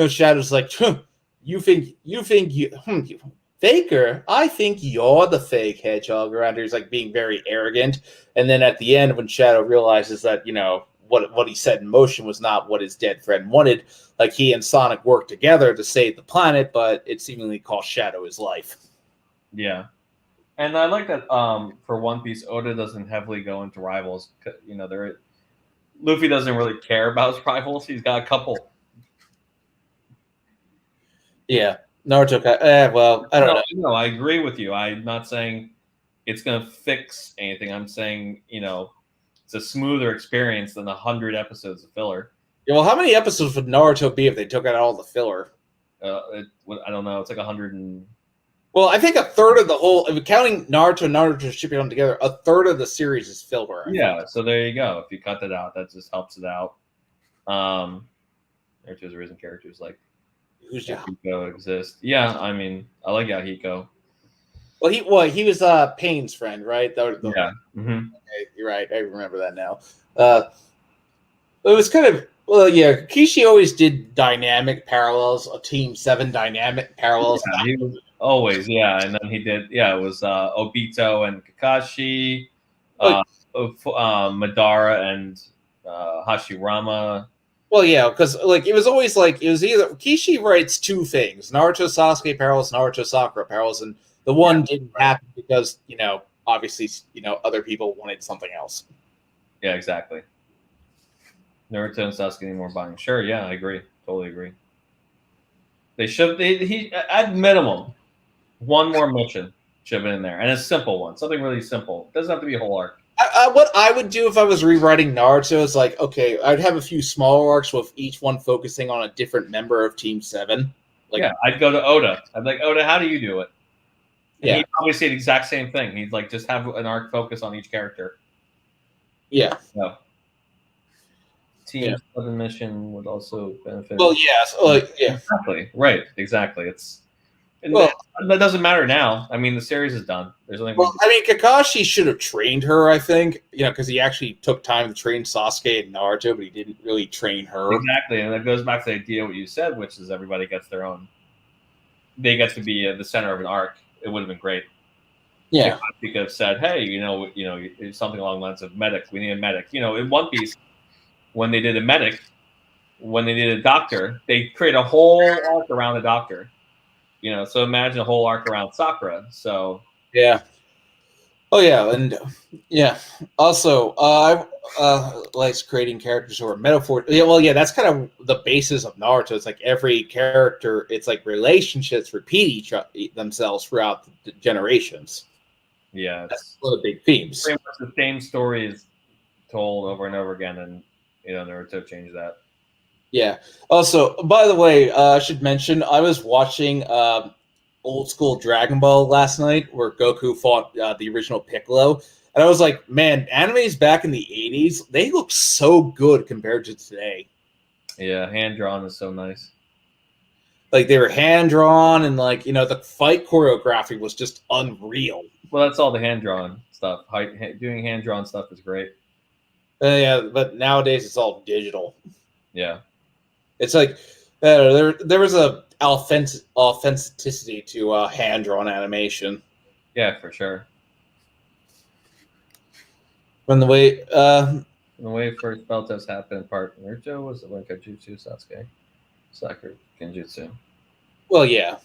Shadow's like, you think you faker? I think you're the fake hedgehog around here. He's like being very arrogant. And then at the end, when Shadow realizes that, what he set in motion was not what his dead friend wanted, like he and Sonic worked together to save the planet, but it seemingly cost Shadow his life. Yeah. And I like that for One Piece, Oda doesn't heavily go into rivals. Luffy doesn't really care about his rivals. He's got a couple. Yeah. Naruto. Well, I don't know. No, I agree with you. I'm not saying it's going to fix anything. I'm saying, it's a smoother experience than 100 episodes of filler. Yeah, well, how many episodes would Naruto be if they took out all the filler? I don't know. It's like 100 and. Well, I think a third of the whole, if counting Naruto and Naruto Shippuden together, a third of the series is filler. Yeah, so there you go. If you cut that out, that just helps it out. There's a reason characters like Yahiko exist. Yeah, I mean, I like Yahiko. Well, he was Pain's friend, right? Yeah. Okay, you're right. I remember that now. It was kind of Kishi always did dynamic parallels, a Team 7 dynamic parallels. Yeah, he was always, and then he did. Yeah, it was Obito and Kakashi, Madara and Hashirama. Well, yeah, because it was always it was either Kishi writes two things: Naruto Sasuke parallels, Naruto Sakura parallels, and the one didn't happen because obviously other people wanted something else. Yeah, exactly. Naruto and Sasuke need more bonding. Sure, yeah, I agree. Totally agree. They should. He at minimum, one more mission should have been in there, and a simple one, something really simple. It doesn't have to be a whole arc. What I would do if I was rewriting Naruto is okay, I'd have a few smaller arcs with each one focusing on a different member of Team 7. I'd go to Oda. I'd be like, Oda, how do you do it? And he'd probably say the exact same thing. He'd just have an arc focus on each character. Yeah. No. Team 7 mission would also benefit. Well, yes. Exactly. Right. Exactly. That doesn't matter now. I mean, the series is done. There's nothing. Well, I mean, Kakashi should have trained her, I think, because he actually took time to train Sasuke and Naruto, but he didn't really train her. Exactly, and that goes back to the idea of what you said, which is everybody gets their own. They get to be the center of an arc. It would have been great. Yeah, you could have said, "Hey, something along the lines of medic. We need a medic." In One Piece, when they did a medic, when they did a doctor, they create a whole arc around the doctor. So imagine a whole arc around Sakura. So yeah. Oh yeah, and Also, I likes creating characters who are metaphors. Yeah, well, yeah, that's kind of the basis of Naruto. It's every character. It's relationships repeat themselves throughout the generations. Yeah, that's one of the big themes. Pretty much the same story is told over and over again, and Naruto changed that. Yeah. Also, by the way, I should mention I was watching old school Dragon Ball last night, where Goku fought the original Piccolo, and I was like, man, animes back in the 80s, they look so good compared to today. Yeah, hand drawn is so nice. They were hand drawn, and the fight choreography was just unreal. Well, that's all the hand drawn stuff. Doing hand drawn stuff is great. Yeah, but nowadays it's all digital. Yeah. It's there was a authenticity to hand-drawn animation. Yeah, for sure. When the way first spell test happened, part Naruto was it like a Jutsu Sasuke, Sakura Genjutsu. Well, yeah.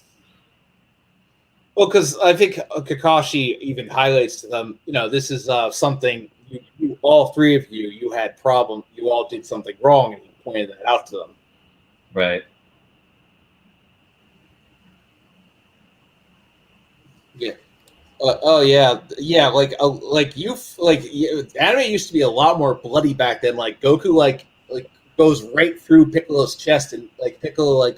Well, because I think Kakashi even highlights to them, this is something you all three of you had problem. You all did something wrong, and he pointed that out to them. Right. Yeah. Oh yeah, yeah. Anime used to be a lot more bloody back then. Goku goes right through Piccolo's chest, and Piccolo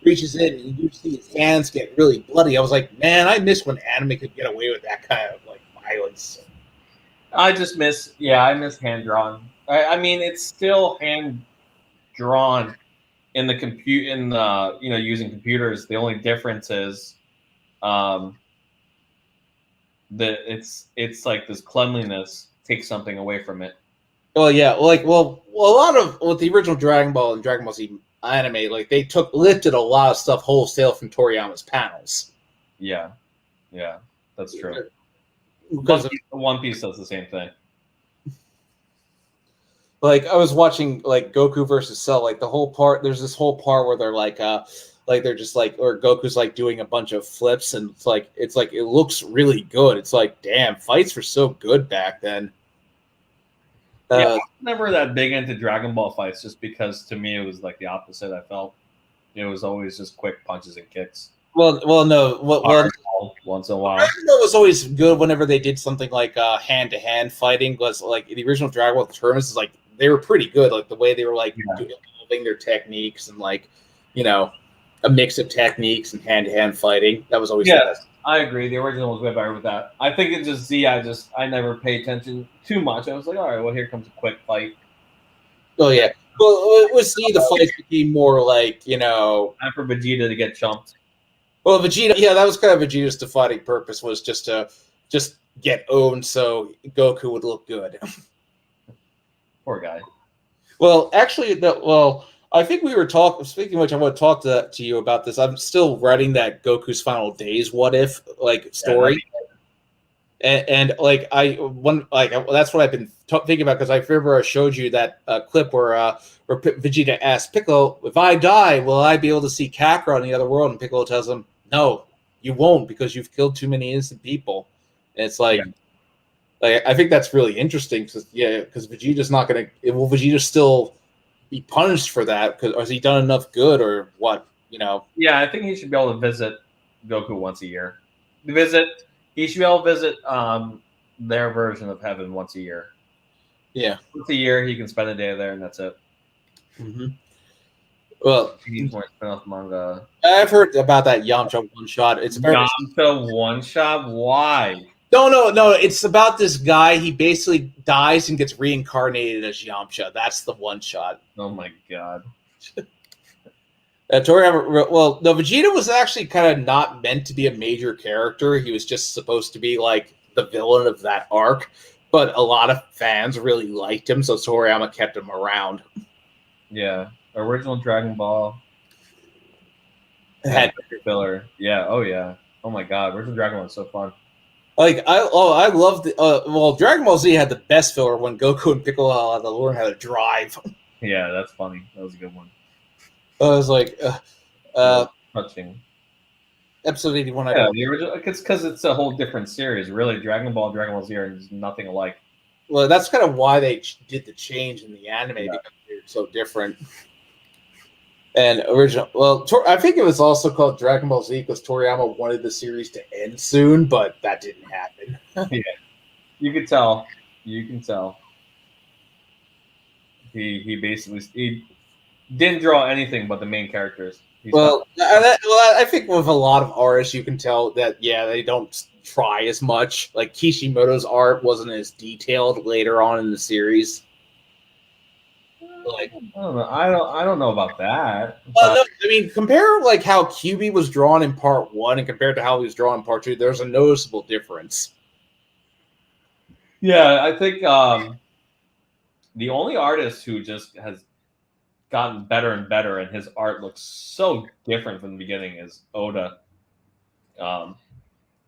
reaches in, and you see his hands get really bloody. I was like, man, I miss when anime could get away with that kind of violence. I miss hand drawn. I mean, it's still hand drawn in the using computers. The only difference is that it's this cleanliness takes something away from it. Well, yeah, a lot of with the original Dragon Ball and Dragon Ball Z anime, they lifted a lot of stuff wholesale from Toriyama's panels. Yeah, that's true. Because One Piece does the same thing. I was watching Goku versus Cell, the whole part. There's this whole part where they're they're just or Goku's doing a bunch of flips, and it looks really good. It's damn, fights were so good back then. I was never that big into Dragon Ball fights, just because to me it was the opposite. I felt it was always just quick punches and kicks. No. Once in a while. Dragon Ball was always good whenever they did something like hand-to-hand fighting. Was like the original Dragon Ball tournaments is like they were pretty good. Like the way they were like evolving their techniques and like a mix of techniques and hand-to-hand fighting. That was always the best. I agree. The original was way better with that. I think it's just Z. I never pay attention too much. I was like, all right, well, here comes a quick fight. Oh yeah. Well, with Z, the fights became more like time for Vegeta to get chumped. Well, Vegeta, yeah, that was kind of Vegeta's defining purpose was just to get owned so Goku would look good. Poor guy. Well, actually, I think we were talking. Speaking of which, I want to talk to you about this. I'm still writing that Goku's Final Days what if story, and that's what I've been thinking about because I remember I showed you that clip where Vegeta asked Piccolo, "If I die, will I be able to see Kakarot in the other world?" And Piccolo tells him, "No, you won't because you've killed too many innocent people." And it's like I think that's really interesting because Vegeta's not going to. Will Vegeta still be punished for that? Because has he done enough good or what? Yeah, I think he should be able to visit Goku once a year. He should be able to visit their version of heaven once a year. Yeah, once a year he can spend a day there, and that's it. Mm-hmm. Well, he needs more spin-off manga. I've heard about that Yamcha one shot. It's Yamcha one shot. Why? No. It's about this guy. He basically dies and gets reincarnated as Yamcha. That's the one shot. Oh my god. Vegeta was actually kind of not meant to be a major character. He was just supposed to be like the villain of that arc. But a lot of fans really liked him, so Toriyama kept him around. Yeah, original Dragon Ball had filler. Yeah. Oh yeah. Oh my god, original Dragon Ball was so fun. I love Dragon Ball Z had the best filler when Goku and Piccolo had to learn how to drive. Yeah, that's funny. That was a good one. I was like, touching. Episode 81. Yeah, the original. It's because it's a whole different series. Really, Dragon Ball and Dragon Ball Z are nothing alike. Well, that's kind of why they did the change in the anime because they're so different. And original, I think it was also called Dragon Ball Z because Toriyama wanted the series to end soon, but that didn't happen. Yeah, you could tell. You can tell. He basically didn't draw anything but the main characters. I think with a lot of artists, you can tell that they don't try as much. Like Kishimoto's art wasn't as detailed later on in the series. I don't know. I don't know about that. No, I mean, compare like how QB was drawn in part 1 and compared to how he was drawn in part 2. There's a noticeable difference. Yeah, I think the only artist who just has gotten better and better, and his art looks so different from the beginning is Oda.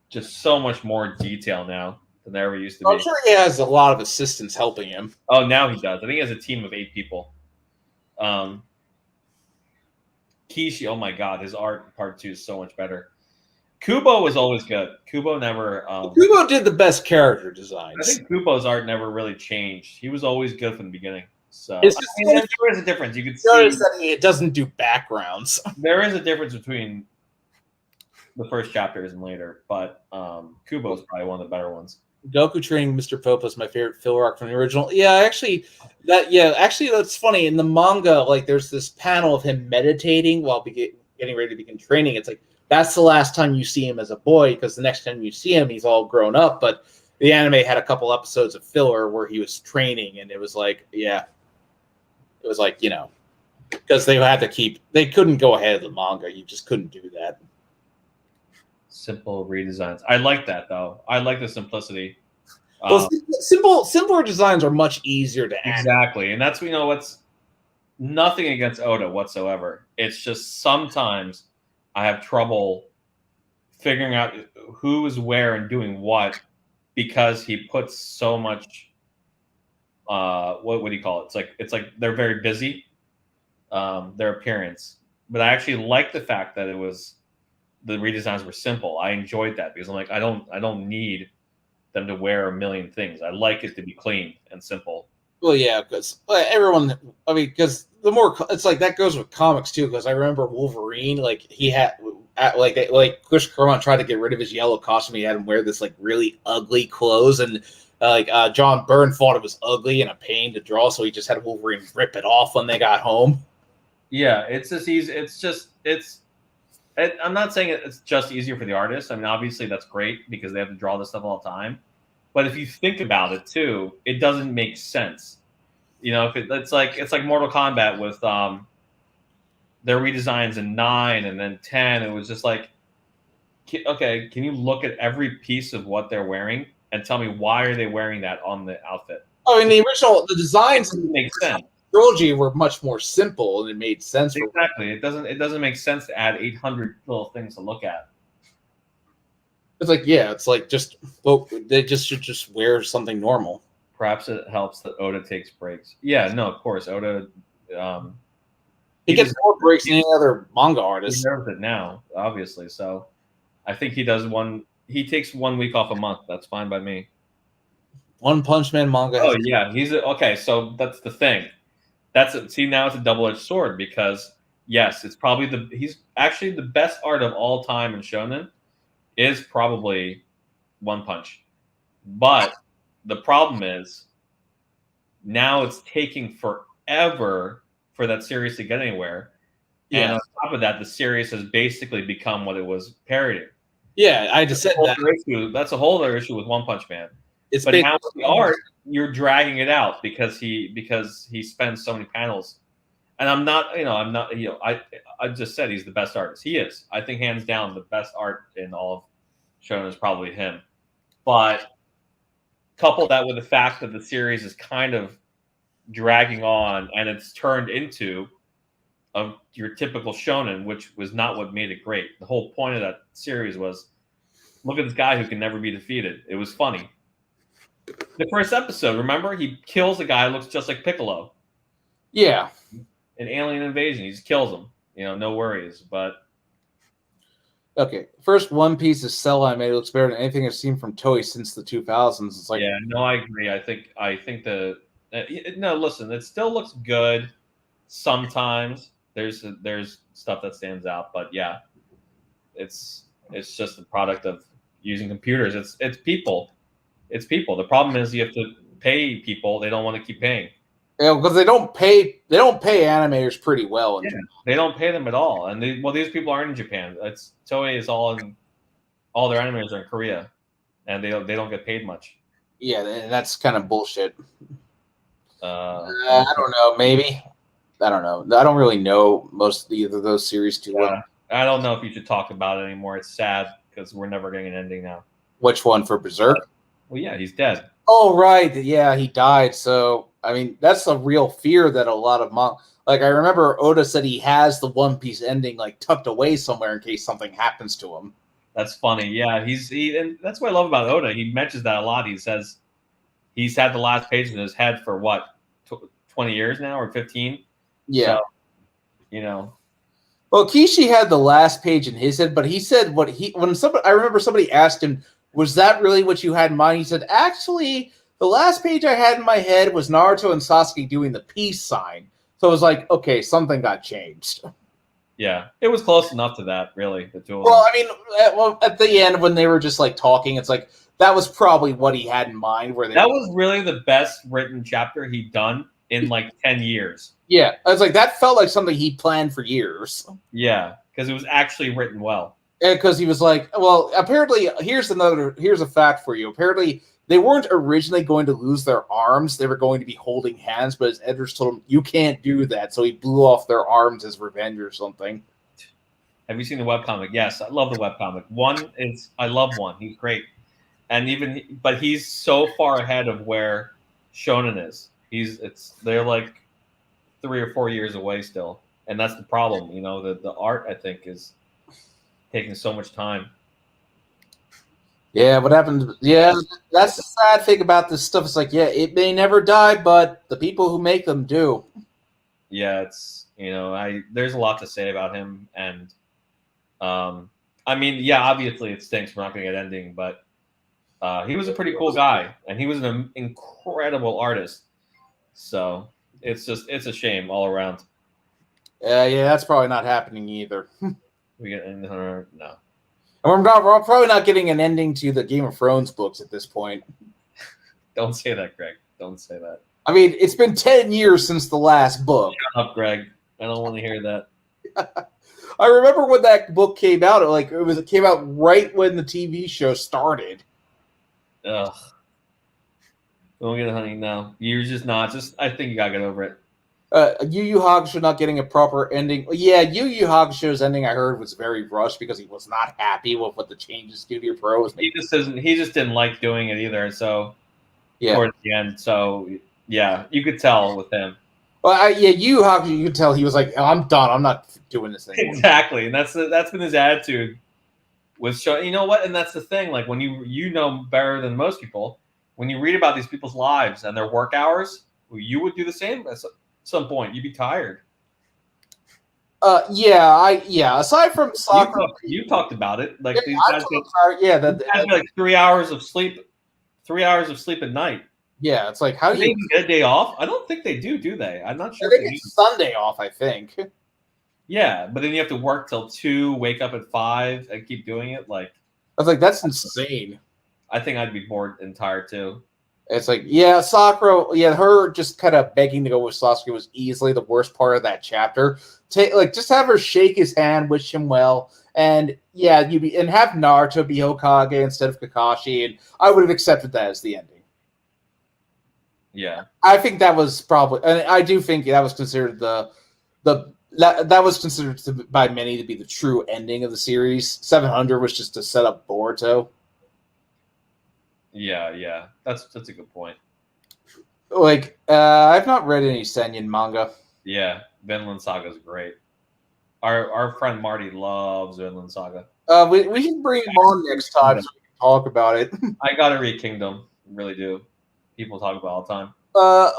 Just so much more detail now than there ever used to be. I'm sure he has a lot of assistants helping him. Oh, now he does. I think he has a team of 8 people. Kishi, oh my god, his art in part 2 is so much better. Kubo was always good. Kubo never. Kubo did the best character designs. I think Kubo's art never really changed. He was always good from the beginning. So there is a difference. You can see that it doesn't do backgrounds. There is a difference between the first chapters and later, but Kubo's probably one of the better ones. Goku training Mr. Pope is my favorite filler arc from the original. Actually, that's funny. In the manga, like there's this panel of him meditating while getting ready to begin training. It's like that's the last time you see him as a boy, because the next time you see him, he's all grown up. But the anime had a couple episodes of filler where he was training, and it was like, because they couldn't go ahead of the manga. You just couldn't do that. Simple redesigns. I like that though. I like the simplicity. Simpler designs are much easier to add. Exactly, and that's what's nothing against Oda whatsoever. It's just sometimes I have trouble figuring out who is where and doing what because he puts so much. What would you call it? It's like they're very busy. Their appearance, but I actually like the fact that the redesigns were simple. I enjoyed that because I'm like, I don't need them to wear a million things. I like it to be clean and simple. Well, yeah, because because the more it's like that goes with comics too. Because I remember Wolverine, like he had like Chris Claremont tried to get rid of his yellow costume. He had him wear this like really ugly clothes, and John Byrne thought it was ugly and a pain to draw, so he just had Wolverine rip it off when they got home. Yeah, it's just easy. I'm not saying it's just easier for the artist. I mean, obviously that's great because they have to draw this stuff all the time. But if you think about it too, it doesn't make sense. You know, if it's like Mortal Kombat with their redesigns in 9 and then 10. It was just like, okay, can you look at every piece of what they're wearing and tell me why are they wearing that on the outfit? I mean, the designs doesn't make sense. Trilogy were much more simple, and it made sense. Exactly, it doesn't make sense to add 800 little things to look at. It's like, yeah, it's like they should just wear something normal. Perhaps it helps that Oda takes breaks. Yeah, no, of course, Oda. He gets more breaks than any other manga artist. He deserves it now, obviously. So, I think he does one. He takes 1 week off a month. That's fine by me. One Punch Man manga. Oh yeah, okay. So that's the thing. See, now it's a double-edged sword because yes, it's probably he's actually the best art of all time in shonen is probably One Punch. But the problem is now it's taking forever for that series to get anywhere. Yes. And on top of that, the series has basically become what it was parodying. Yeah, I just said that. That's a whole other issue with One Punch Man. But now with the art, you're dragging it out because he spends so many panels. And I just said he's the best artist. He is. I think hands down the best art in all of shonen is probably him. But couple that with the fact that the series is kind of dragging on and it's turned into your typical shonen, which was not what made it great. The whole point of that series was, look at this guy who can never be defeated. It was funny. The first episode, remember? He kills a guy who looks just like Piccolo. Yeah. An alien invasion. He just kills him. No worries. But okay, first One Piece is cell animated. Looks better than anything I've seen from Toei since the 2000s. It's like, yeah, no, I agree. I think no. Listen, it still looks good. Sometimes there's stuff that stands out, but yeah, it's just a product of using computers. It's people. It's people. The problem is you have to pay people. They don't want to keep paying. Yeah, because they don't pay animators pretty well. Yeah, they don't pay them at all. And these people aren't in Japan. Toei is all their animators are in Korea, and they don't get paid much. Yeah, and that's kind of bullshit. I don't know. Maybe I don't know. I don't really know most of either of those series too well. I don't know if you should talk about it anymore. It's sad because we're never getting an ending now. Which one, for Berserk? Well, yeah, he's dead. Oh, right. Yeah, he died. So, I mean, that's a real fear that a lot of I remember Oda said he has the One Piece ending like tucked away somewhere in case something happens to him. That's funny. Yeah, and that's what I love about Oda. He mentions that a lot. He says he's had the last page in his head for what, 20 years now or 15? Yeah. So, Well, Kishi had the last page in his head, but he said I remember somebody asked him, was that really what you had in mind? He said, actually, the last page I had in my head was Naruto and Sasuke doing the peace sign. So it was like, okay, something got changed. Yeah, it was close enough to that, really. The two of them. Well, I mean, at the end when they were just like talking, it's like that was probably what he had in mind. That was really the best written chapter he'd done in like 10 years. Yeah, I was like, that felt like something he planned for years. Yeah, because it was actually written well. Because he was like, well, apparently, here's a fact for you. Apparently, they weren't originally going to lose their arms. They were going to be holding hands, but his editors told him, you can't do that. So he blew off their arms as revenge or something. Have you seen the webcomic? Yes, I love the webcomic. I love one. He's great. But he's so far ahead of where Shonen is. They're like 3 or 4 years away still. And that's the problem. The art, I think, is taking so much time. Yeah, what happened? Yeah, that's the sad thing about this stuff. It's like, yeah, it may never die, but the people who make them do. Yeah, there's a lot to say about him, and I mean, yeah, obviously it stinks we're not going to get ending, but he was a pretty cool guy, and he was an incredible artist. So it's a shame all around. Yeah, that's probably not happening either. We get no. And we're probably not getting an ending to the Game of Thrones books at this point. Don't say that, Greg. Don't say that. I mean, it's been 10 years since the last book. Shut up, Greg. I don't want to hear that. I remember when that book came out. It came out right when the TV show started. Ugh. Don't get it, honey. No, you're just not. I think you gotta get over it. Yu Yu Hakusho not getting a proper ending. Yeah, Yu Yu Hakusho's ending I heard was very rushed because he was not happy with what the changes Studio Pro was making. He just didn't like doing it either. So yeah, towards the end. So yeah, you could tell with him. Well, Yu Yu Hakusho, you could tell he was like, oh, "I'm done. I'm not doing this anymore." Exactly, and that's been his attitude with show. You know what? And that's the thing. Like when you know better than most people, when you read about these people's lives and their work hours, you would do the same. At some point, you'd be tired. Aside from soccer, you talked about it. Like these guys get 3 hours of sleep. 3 hours of sleep at night. Yeah, it's like how do you get a day off? I don't think they do they? I'm not sure. I think it's Sunday off. I think. Yeah, but then you have to work till 2, wake up at 5, and keep doing it. Like I was like, that's insane. I think I'd be bored and tired too. It's like, Sakura, her just kind of begging to go with Sasuke was easily the worst part of that chapter. Just have her shake his hand, wish him well, and have Naruto be Hokage instead of Kakashi, and I would have accepted that as the ending. Yeah, I think that was probably, and I do think that was considered that was considered by many to be the true ending of the series. 700 was just to set up Boruto. Yeah, that's a good point. I've not read any Sennin manga. Yeah, Vinland Saga is great. Our friend Marty loves Vinland Saga. We should bring him on next time so we can talk about it. I gotta read Kingdom, really do. People talk about it all the time.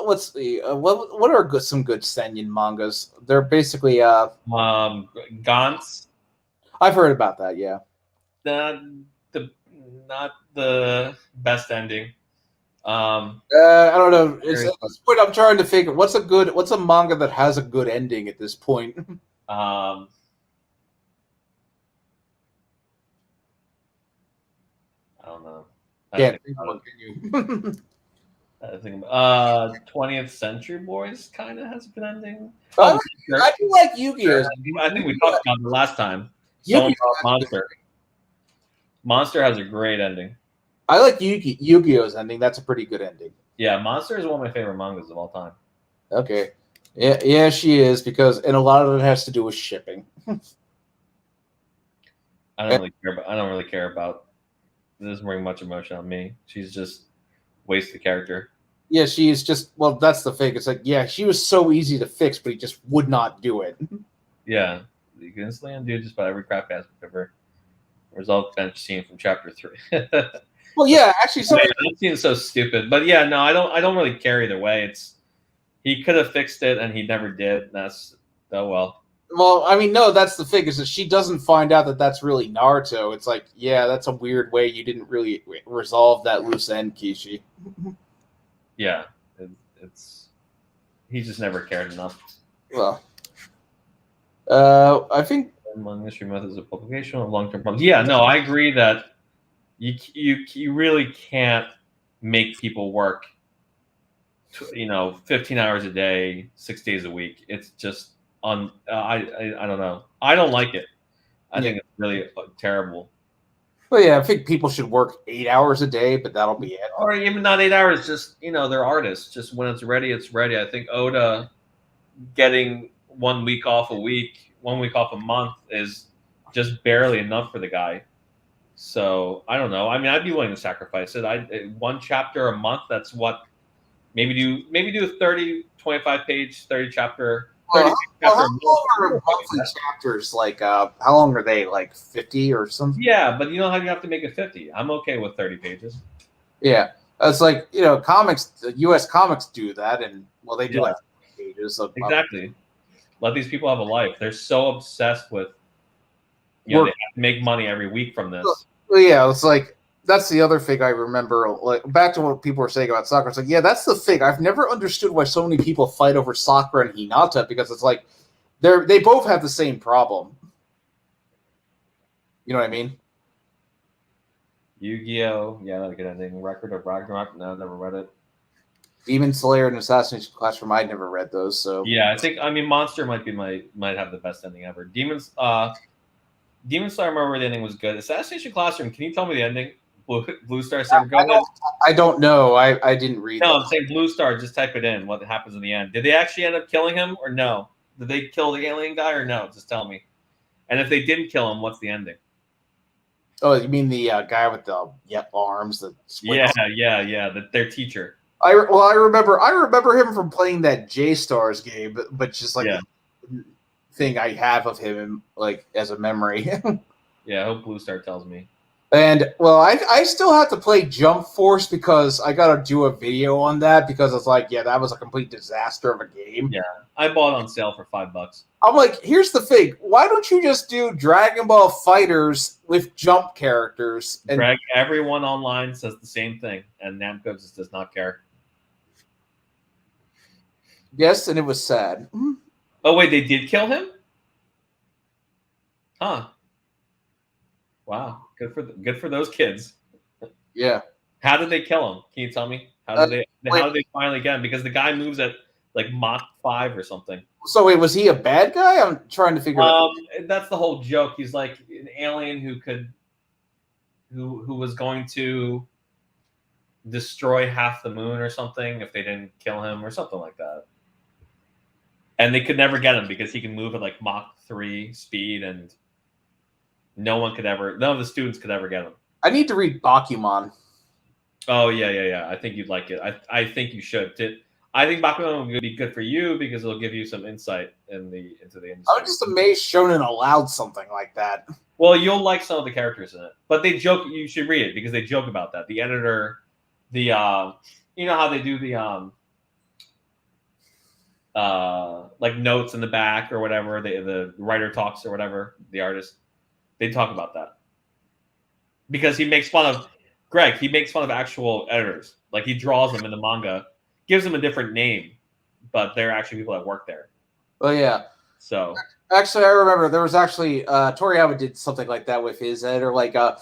Let's see. What are some good Sennin mangas? They're basically Gantz. I've heard about that. Yeah. Not the best ending. I don't know. At this point, I'm trying to figure what's a manga that has a good ending at this point. I don't know. Can't think one, can you? I think 20th Century Boys kind of has a good ending. I do like Yu-Gi-Oh! I think we talked about it last time. Monster. Monster has a great ending. I like Yu-Gi-Oh's ending. That's a pretty good ending. Yeah, Monster is one of my favorite mangas of all time. Okay. Yeah, she is, and a lot of it has to do with shipping. I don't really care about. It doesn't bring much emotion on me. She's just wasted character. Yeah, she's just. Well, that's the thing. It's like, she was so easy to fix, but he just would not do it. Yeah, you can instantly undo just about every crap aspect of her. Result bench scene from chapter 3. Well, yeah, actually, that scene is so stupid. But yeah, no, I don't really care either way. He could have fixed it and he never did. That's well. Well, I mean, no, that's the thing is that she doesn't find out that that's really Naruto. It's like, that's a weird way you didn't really resolve that loose end, Kishi. Yeah, he just never cared enough. Well, I think among history methods of publication of long-term problems. Yeah, no, I agree that you really can't make people work 15 hours a day, 6 days a week. It's just I don't know. I don't like it. I think it's really terrible. Well, yeah, I think people should work 8 hours a day, but that'll be it. Or even not 8 hours, just they're artists. Just when it's ready, it's ready. I think Oda getting 1 week off a week, 1 week off a month is just barely enough for the guy. So I don't know. I mean, I'd be willing to sacrifice it. 1 chapter a month. That's what maybe do a 30, 25 page, 30 chapter. 30 how long are monthly chapters? How long are they? 50 or something? Yeah, but you know how you have to make it 50. I'm okay with 30 pages. Yeah, it's comics. U.S. comics do that, and they do 20 pages. So exactly. Let these people have a life. They're so obsessed with, they have to make money every week from this. Well, yeah, it's that's the other thing I remember. Back to what people were saying about Sakura. It's that's the thing. I've never understood why so many people fight over Sakura and Hinata because it's they both have the same problem. You know what I mean? Yu-Gi-Oh! Yeah, not a good ending. Record of Ragnarok? No, never read it. Demon Slayer and Assassination Classroom. I never read those, so Yeah, I mean, Monster might have the best ending ever. Demon Slayer. I remember the ending was good. Assassination Classroom. Can you tell me the ending? Blue Star Saber. Go ahead. I don't know. I didn't read. No, I'm saying Blue Star. Just type it in. What happens in the end? Did they actually end up killing him or no? Did they kill the alien guy or no? Just tell me. And if they didn't kill him, what's the ending? Oh, you mean the guy with the arms that? Yeah. Their teacher. I remember him from playing that J-Stars game, but just like the thing I have of him like as a memory. Yeah, I hope Blue Star tells me. And well, I still have to play Jump Force because I gotta do a video on that because it's like, yeah, that was a complete disaster of a game. Yeah, I bought it on sale for $5. I'm like, here's the thing: why don't you just do Dragon Ball Fighters with jump characters? And everyone online says the same thing, and Namco just does not care. Yes, and it was sad. Oh wait, they did kill him? Huh. Wow, good for those kids. Yeah. How did they kill him? Can you tell me? How did they finally get him? Because the guy moves at like Mach 5 or something. So wait, was he a bad guy? I'm trying to figure out. That's the whole joke. He's like an alien who was going to destroy half the moon or something if they didn't kill him or something like that. And they could never get him because he can move at like Mach 3 speed and none of the students could ever get him. I need to read Bakuman. Oh yeah. I think you'd like it. I think you should. I think Bakuman would be good for you because it'll give you some insight into the industry. I'm just amazed Shonen allowed something like that. Well, you'll like some of the characters in it, but they joke. You should read it because they joke about that. The editor, you know how they do the like notes in the back or whatever. The writer talks or whatever. The artist, they talk about that because he makes fun of Greg. He makes fun of actual editors. Like he draws them in the manga, gives them a different name, but they're actually people that work there. Oh yeah. So actually, I remember there was actually Toriyama did something like that with his editor. Like I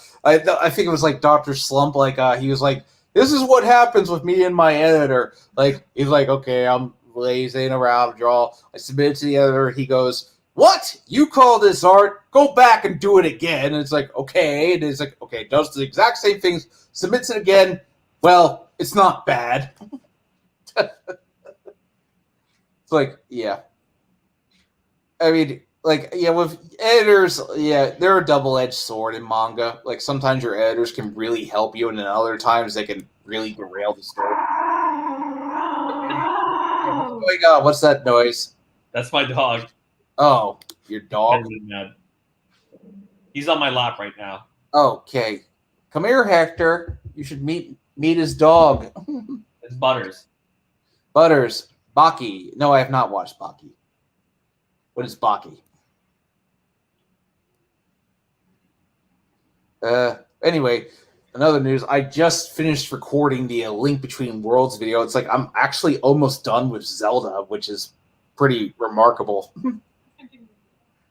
think it was like Dr. Slump. Like he was like, "This is what happens with me and my editor." Like he's like, "Okay, I'm lazing around, draw." I submit it to the editor. He goes, "What? You call this art? Go back and do it again." And it's like, okay. And it's like, okay, does the exact same things, submits it again. Well, it's not bad. It's like, yeah. I mean, like, yeah, with editors, yeah, they're a double-edged sword in manga. Like, sometimes your editors can really help you, and then other times they can really derail the story. Oh my god, what's that noise? That's my dog. Oh, your dog? He's on my lap right now. Okay. Come here, Hector. You should meet his dog. It's Butters. Butters. Baki. No, I have not watched Baki. What is Baki? Anyway, another news. I just finished recording the Link Between Worlds video. It's like I'm actually almost done with Zelda, which is pretty remarkable.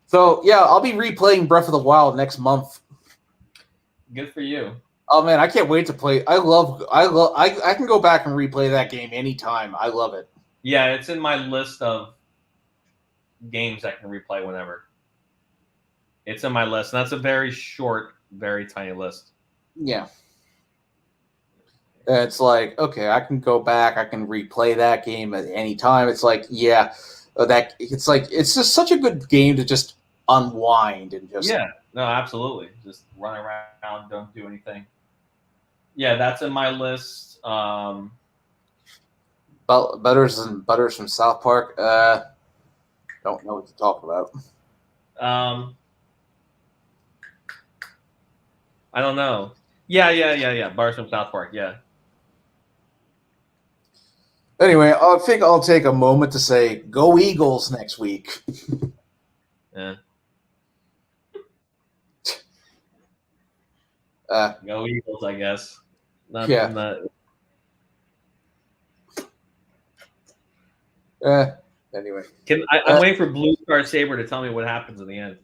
So, yeah, I'll be replaying Breath of the Wild next month. Good for you. Oh, man, I can't wait to play. I can go back and replay that game anytime. I love it. Yeah, it's in my list of games I can replay whenever. It's in my list. And that's a very short, very tiny list. Yeah. It's like, okay, I can go back. I can replay that game at any time. It's like, yeah, it's just such a good game to just unwind and just. Yeah, no, absolutely. Just run around, don't do anything. Yeah, that's in my list. Butters from South Park. Don't know what to talk about. I don't know. Yeah. Butters from South Park. Yeah. Anyway, I think I'll take a moment to say, "Go Eagles" next week. Yeah. Go Eagles, I guess. Anyway. I'm waiting for Blue Star Saber to tell me what happens in the end.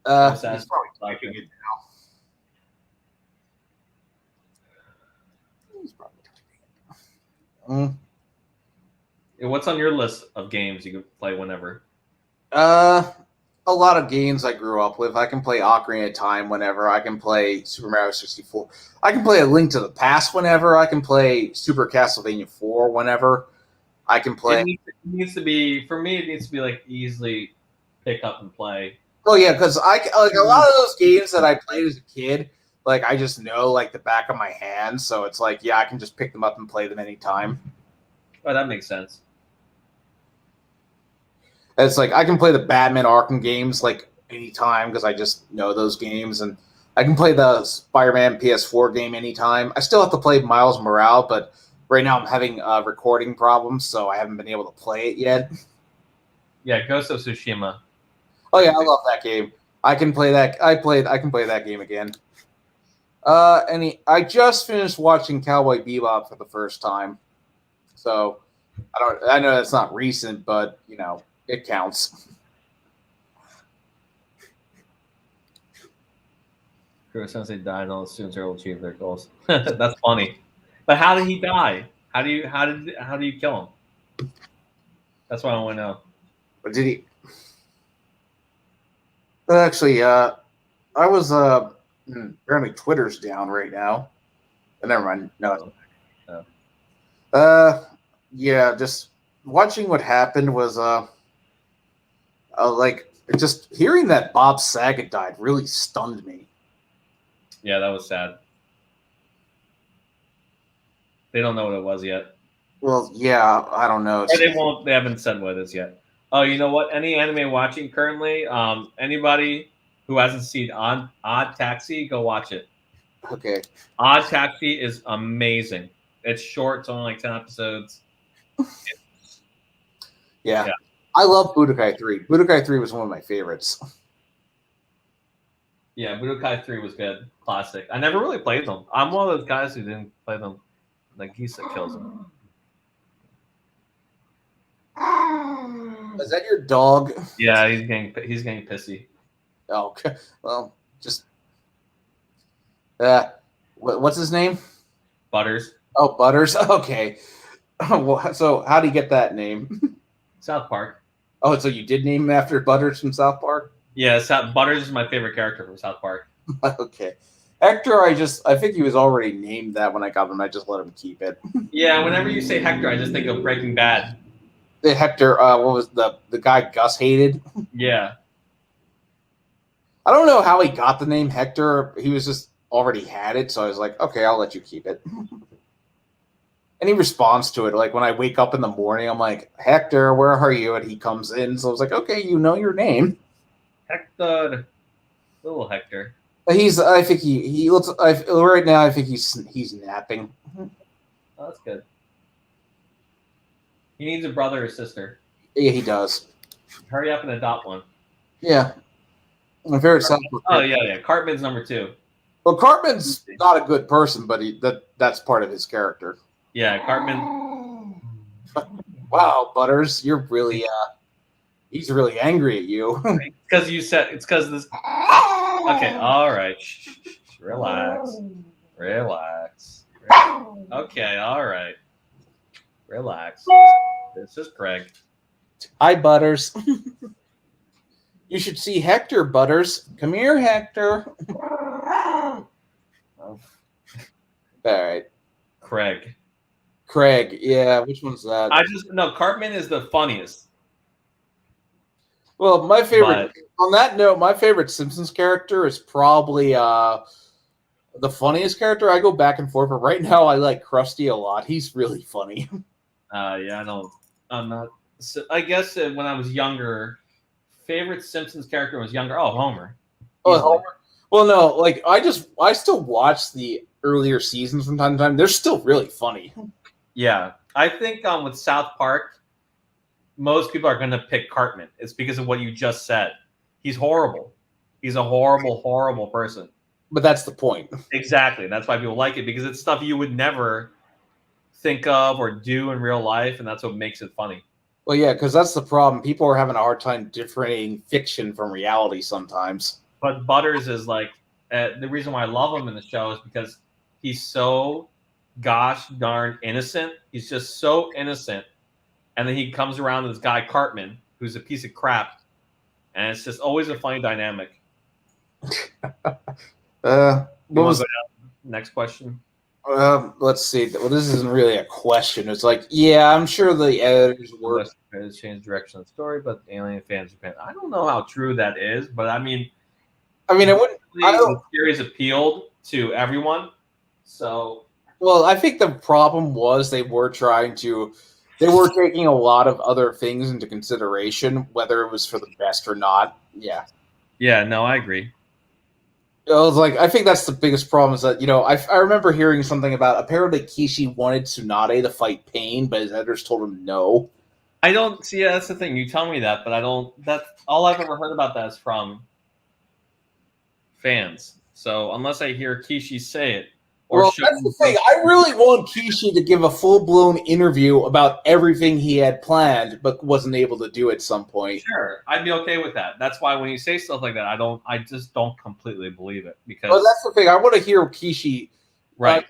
He's probably typing it Mm. What's on your list of games you can play whenever? A lot of games I grew up with. I can play Ocarina of Time whenever. I can play Super Mario 64. I can play A Link to the Past whenever. I can play Super Castlevania 4 whenever. I can play. It needs to be, for me, it needs to be like easily pick up and play. Oh yeah, because like a lot of those games that I played as a kid, like I just know like the back of my hand, so it's like yeah, I can just pick them up and play them anytime. Oh, that makes sense. It's like I can play the Batman Arkham games like anytime because I just know those games, and I can play the Spider-Man PS4 game anytime. I still have to play Miles Morales, but right now I'm having recording problems, so I haven't been able to play it yet. Yeah, Ghost of Tsushima. Oh yeah, I love that game. I can play that. I can play that game again. I just finished watching Cowboy Bebop for the first time, so I know that's not recent, but you know it counts. Kuro Sensei died, and all the students are able to achieve their goals. That's funny. But how did he die? How do you kill him? That's what I want to know. But did he? Actually, I was apparently Twitter's down right now. Never mind. No. Yeah, just watching what happened was like just hearing that Bob Saget died really stunned me. Yeah, that was sad. They don't know what it was yet. Well, yeah, I don't know. Or they won't. They haven't said what it is yet. Oh, you know what? Any anime watching currently? Anybody who hasn't seen Odd Taxi, go watch it. Okay. Odd Taxi is amazing. It's short. It's only like 10 episodes. Yeah. I love Budokai 3. Budokai 3 was one of my favorites. Yeah, Budokai 3 was good. Classic. I never really played them. I'm one of those guys who didn't play them. Like Gisa kills them. Is that your dog? Yeah, he's getting pissy. Oh, okay. Well, just what's his name? Butters. Oh, Butters. Okay. So how do you get that name? South Park. Oh, so you did name him after Butters from South Park? Yeah, Butters is my favorite character from South Park. Okay. Hector, I think he was already named that when I got him. I just let him keep it. Yeah, whenever you say Hector, I just think of Breaking Bad. The Hector, what was the guy Gus hated? Yeah. I don't know how he got the name Hector. He was just already had it, so I was like, okay, I'll let you keep it. Any response to it, like when I wake up in the morning, I'm like, Hector, where are you? And he comes in, so I was like, okay, you know your name. Hector. Little Hector. I think he looks. Right now, I think he's napping. Oh, that's good. He needs a brother or sister. Yeah, he does. Hurry up and adopt one. Yeah. My favorite son. Oh yeah. Cartman's number 2. Well, Cartman's not a good person, but that's part of his character. Yeah, Cartman. Wow, Butters, you're really he's really angry at you. Because you said it's because this. Okay, all right. Shh. Relax. Okay, all right. Relax. This is Craig. Hi, Butters. You should see Hector, Butters. Come here, Hector. All right. Craig. Yeah, which one's that? Cartman is the funniest. Well, my favorite. On that note, my favorite Simpsons character is probably the funniest character. I go back and forth, but right now I like Krusty a lot. He's really funny. Yeah, I'm not. I guess when I was younger, favorite Simpsons character was younger. Oh, Homer. Oh, Homer. Well, no, like I still watch the earlier seasons from time to time. They're still really funny. Yeah, I think with South Park, most people are going to pick Cartman. It's because of what you just said. He's horrible. He's a horrible, horrible person. But that's the point. Exactly. That's why people like it, because it's stuff you would never think of or do in real life, and that's what makes it funny. Well, yeah, because that's the problem. People are having a hard time differentiating fiction from reality sometimes. But Butters is like the reason why I love him in the show is because he's so gosh darn innocent. He's just so innocent. And then he comes around with this guy Cartman, who's a piece of crap. And it's just always a funny dynamic. What was next question? Let's see. Well, this isn't really a question. It's like, yeah, I'm sure the editors work. Change direction of the story, but alien fans Japan. I don't know how true that is, but I mean, I wouldn't. The series appealed to everyone, so. Well, I think the problem was they were taking a lot of other things into consideration, whether it was for the best or not. Yeah. Yeah. No, I agree. I was like, I think that's the biggest problem is that, I remember hearing something about apparently Kishi wanted Tsunade to fight Pain, but his editors told him no. I don't see. That's the thing. You tell me that, but I don't. That's all I've ever heard about that is from fans. So unless I hear Kishi say it, that's the thing. I really want Kishi to give a full-blown interview about everything he had planned, but wasn't able to do at some point. Sure, I'd be okay with that. That's why when you say stuff like that, I just don't completely believe it because. Well, that's the thing. I want to hear Kishi. Right.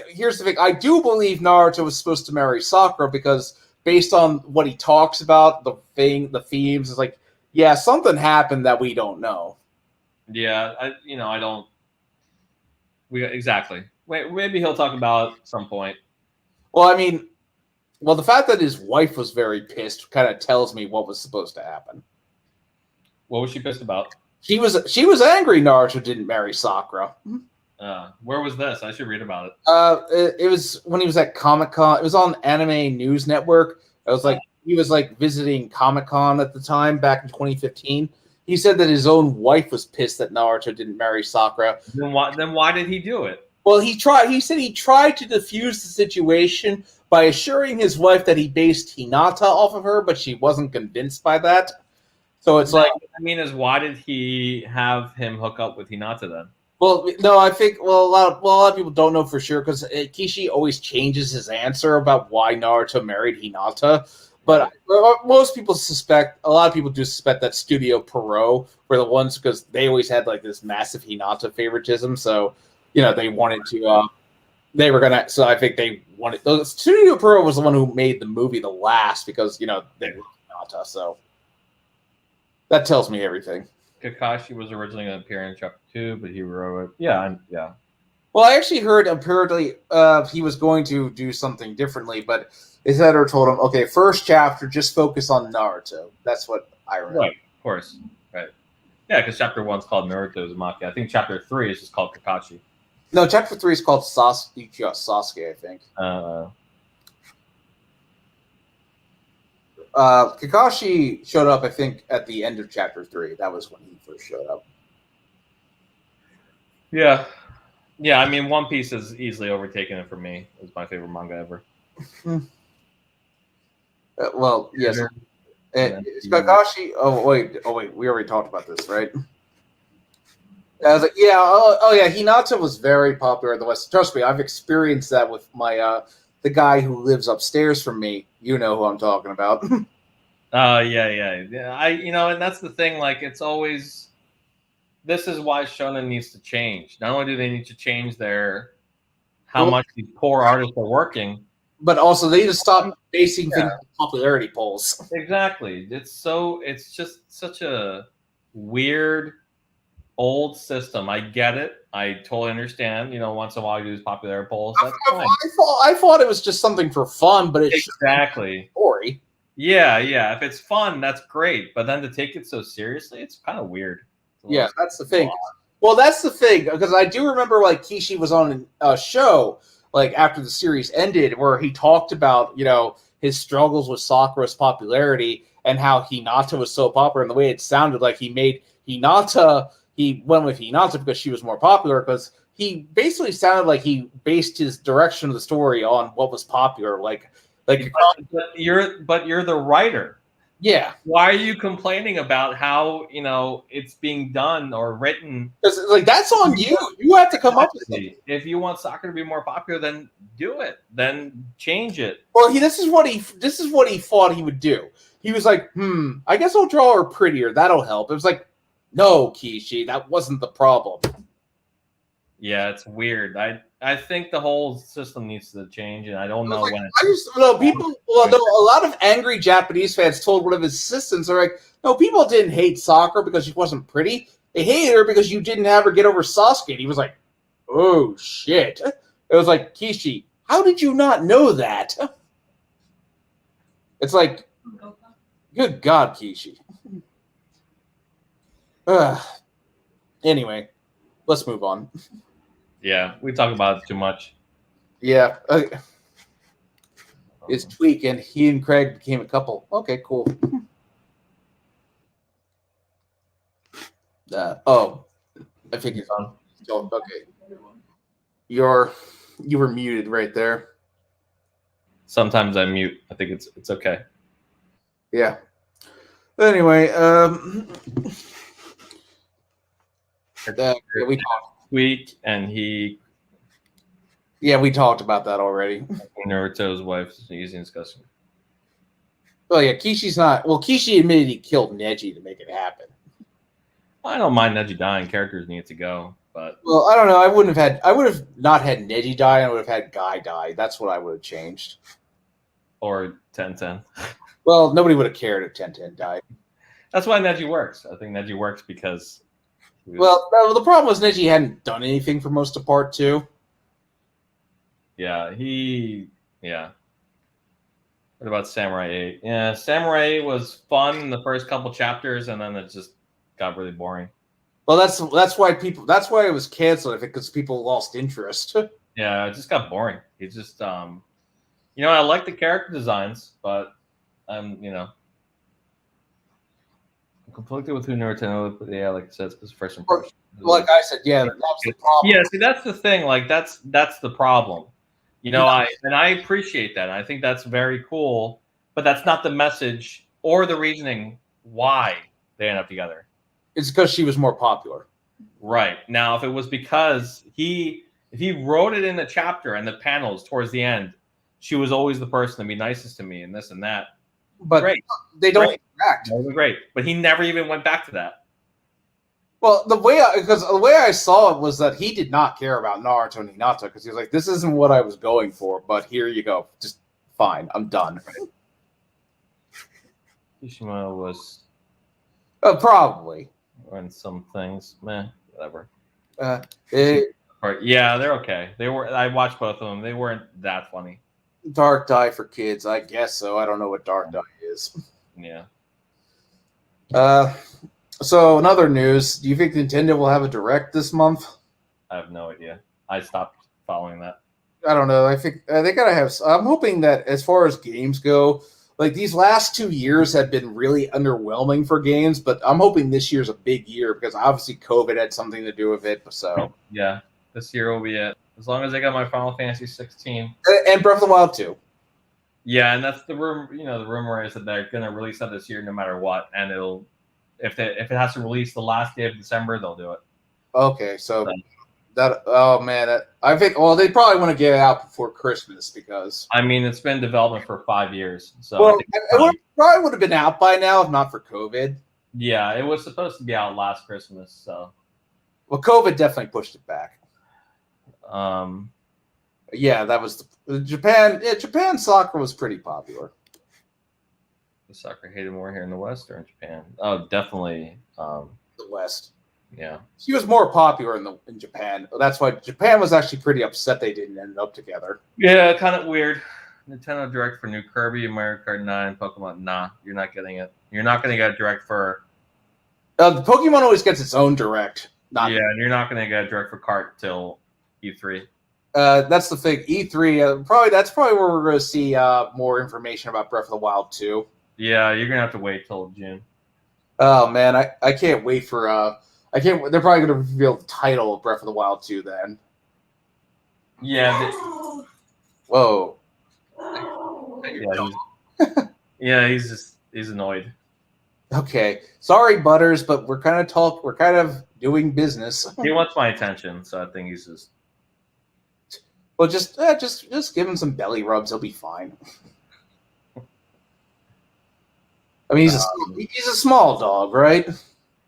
Here's the thing. I do believe Naruto was supposed to marry Sakura because, based on what he talks about, the themes is like, yeah, something happened that we don't know. Yeah, I don't. Exactly. Wait, maybe he'll talk about it at some point. Well, the fact that his wife was very pissed kind of tells me what was supposed to happen. What was she pissed about? She was angry Naruto didn't marry Sakura. Where was this? I should read about it. It was when he was at Comic-Con. It was on Anime News Network. It was like he was like visiting Comic-Con at the time back in 2015. He said that his own wife was pissed that Naruto didn't marry Sakura. Then why did he do it? Well, he said he tried to defuse the situation by assuring his wife that he based Hinata off of her, but she wasn't convinced by that. So it's why did he have him hook up with Hinata then? Well, no, I think a lot of people don't know for sure because Kishi always changes his answer about why Naruto married Hinata. But most people suspect, a lot of people do suspect that Studio Pierrot were the ones because they always had like this massive Hinata favoritism. So, they wanted to, so I think they wanted, Studio Pierrot was the one who made the movie the last because, they were Hinata. So that tells me everything. Kakashi was originally going to appear in Chapter 2, but he wrote it. Yeah. Well, I actually heard apparently he was going to do something differently, but his editor told him, okay, first chapter, just focus on Naruto. That's what I remember. Right, of course. Right. Yeah, because Chapter 1's called Naruto Uzumaki. I think Chapter 3 is just called Kakashi. No, Chapter 3 is called Sasuke, I think. Kakashi showed up, I think, at the end of Chapter 3. That was when he first showed up. Yeah. Yeah, One Piece has easily overtaken it for me. It's my favorite manga ever. Well, yes. Kakashi. Oh wait. We already talked about this, right? I was like, yeah. Yeah. Hinata was very popular in the West. Trust me, I've experienced that with my the guy who lives upstairs from me. You know who I'm talking about. Yeah. And that's the thing. Like, it's always. This is why shonen needs to change. Not only do they need to change how much these poor artists are working, but also they need to stop basing things on popularity polls. Exactly. It's just such a weird old system. I get it. I totally understand. Once in a while you do these popularity polls. That's fine. I thought it was just something for fun, but it's exactly story. Yeah. If it's fun, that's great. But then to take it so seriously, it's kind of weird. Yeah, that's the thing. Well, that's the thing, because I do remember, like, Kishi was on a show, like, after the series ended, where he talked about, his struggles with Sakura's popularity and how Hinata was so popular, and the way it sounded like he went with Hinata because she was more popular, because he basically sounded like he based his direction of the story on what was popular, but you're the writer. Yeah. Why are you complaining about how it's being done or written? Like, that's on you. You have to come up with it. If you want soccer to be more popular, then do it. Then change it. Well, this is what he thought he would do. He was like, I guess I'll draw her prettier. That'll help. It was like, no, Kishi, that wasn't the problem. Yeah, it's weird. I I think the whole system needs to change, and I don't know when. A lot of angry Japanese fans told one of his assistants, "Are like, no, people didn't hate Sakura because she wasn't pretty. They hated her because you didn't have her get over Sasuke." And he was like, "Oh shit!" It was like, Kishi, how did you not know that? It's like, good God, Kishi. Anyway, let's move on. Yeah, we talk about it too much. Yeah. It's Tweak, and he and Craig became a couple. Okay, cool. I think it's on. Okay. You were muted right there. Sometimes I mute. I think it's okay. Yeah. Anyway, we talked. Tweak and he. Yeah, we talked about that already. Naruto's wife is easy and disgusting. Oh yeah, Kishi's not. Well, Kishi admitted he killed Neji to make it happen. I don't mind Neji dying. Characters need to go, but well, I don't know. I would have not had Neji die. I would have had Guy die. That's what I would have changed. Or 10-10. Well, nobody would have cared if 10-10 died. That's why Neji works. I think Neji works because. Well, the problem was Neji hadn't done anything for most of part 2. Yeah, yeah. What about Samurai 8? Yeah, Samurai 8 was fun in the first couple chapters, and then it just got really boring. Well, that's why it was canceled. I think because people lost interest. Yeah, it just got boring. It just I like the character designs, but I'm conflicted with who Naruto. But yeah, like I said, it's first impression. Like I said, yeah, that's the problem. Yeah, see, that's the thing. Like that's the problem. I appreciate that. I think that's very cool, but that's not the message or the reasoning why they end up together. It's because she was more popular. Right. Now, if it was because if he wrote it in the chapter and the panels towards the end, she was always the person to be nicest to me and this and that. But great. They don't interact. That was great. But he never even went back to that. Well, the way I saw it was that he did not care about Naruto and Hinata because he was like, "This isn't what I was going for, but here you go. Just fine. I'm done." Kishima was probably on some things, whatever. Yeah, they're okay. I watched both of them. They weren't that funny. Dark Dye for kids, I guess so. I don't know what Dark Dye is. Yeah. So, in other news, do you think Nintendo will have a Direct this month? I have no idea. I stopped following that. I don't know. I think they gotta have. I'm hoping that as far as games go, like these last 2 years have been really underwhelming for games, but I'm hoping this year's a big year because obviously COVID had something to do with it. So yeah, this year will be it. As long as I got my Final Fantasy 16 and Breath of the Wild 2. Yeah, and that's the rumor. The rumor is that they're going to release that this year no matter what, and it'll if it has to release the last day of December, they'll do it. Okay, so that I think they probably want to get it out before Christmas because it's been in development for 5 years, so well, it probably would have been out by now if not for COVID. Yeah, it was supposed to be out last Christmas, so COVID definitely pushed it back. Yeah, that was Japan. Yeah, Japan soccer was pretty popular. The soccer hated more here in the West or in Japan? Oh, definitely the West. Yeah, she was more popular in Japan. That's why Japan was actually pretty upset they didn't end up together. Yeah, kind of weird. Nintendo Direct for new Kirby, Mario Kart 9, Pokemon. Nah, you're not getting it. You're not going to get a Direct for. The Pokemon always gets its own Direct. And you're not going to get a Direct for Kart till E3. That's the thing. E3, that's probably where we're going to see more information about Breath of the Wild 2. Yeah, you're going to have to wait till June. Oh, man. I can't wait for... I can't. They're probably going to reveal the title of Breath of the Wild 2 then. Yeah. Whoa. Yeah, he's annoyed. Okay. Sorry, Butters, but we're kind of doing business. He wants my attention, so I think he's just... Well, just give him some belly rubs. He'll be fine. I mean, he's a small dog, right?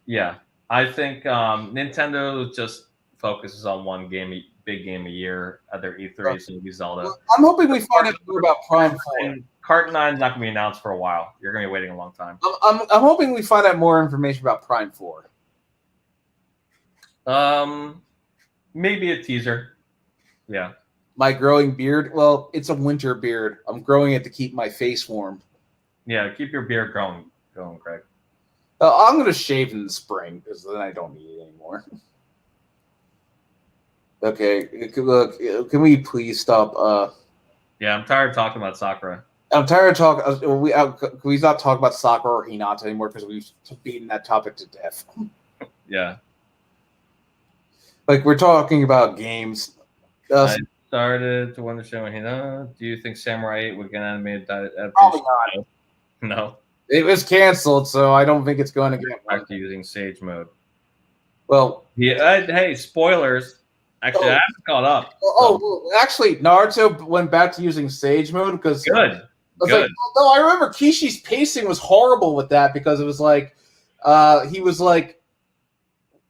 Yeah, I think Nintendo just focuses on one game big game a year at their E3, so it'll be Zelda. Well, I'm hoping we find out more about Prime 4. And Cart 9 is not going to be announced for a while. You're going to be waiting a long time. I'm hoping we find out more information about Prime 4. Maybe a teaser. Yeah. My growing beard? Well, it's a winter beard. I'm growing it to keep my face warm. Yeah, keep your beard going, Craig. I'm going to shave in the spring because then I don't need it anymore. Okay, look, can we please stop? Yeah, I'm tired of talking about Sakura. I'm tired of talking. Can we not talk about Sakura or Hinata anymore because we've beaten that topic to death? Yeah. Like, we're talking about games. I started to understand Hinata. Do you think Samurai 8 would get animated adaptation? Probably not. No. It was canceled, so I don't think it's going to get back to using Sage mode. Well, yeah. Hey, spoilers. Actually, I haven't caught up. Well, actually, Naruto went back to using Sage mode because good. Like, no, I remember Kishi's pacing was horrible with that because it was like, he was like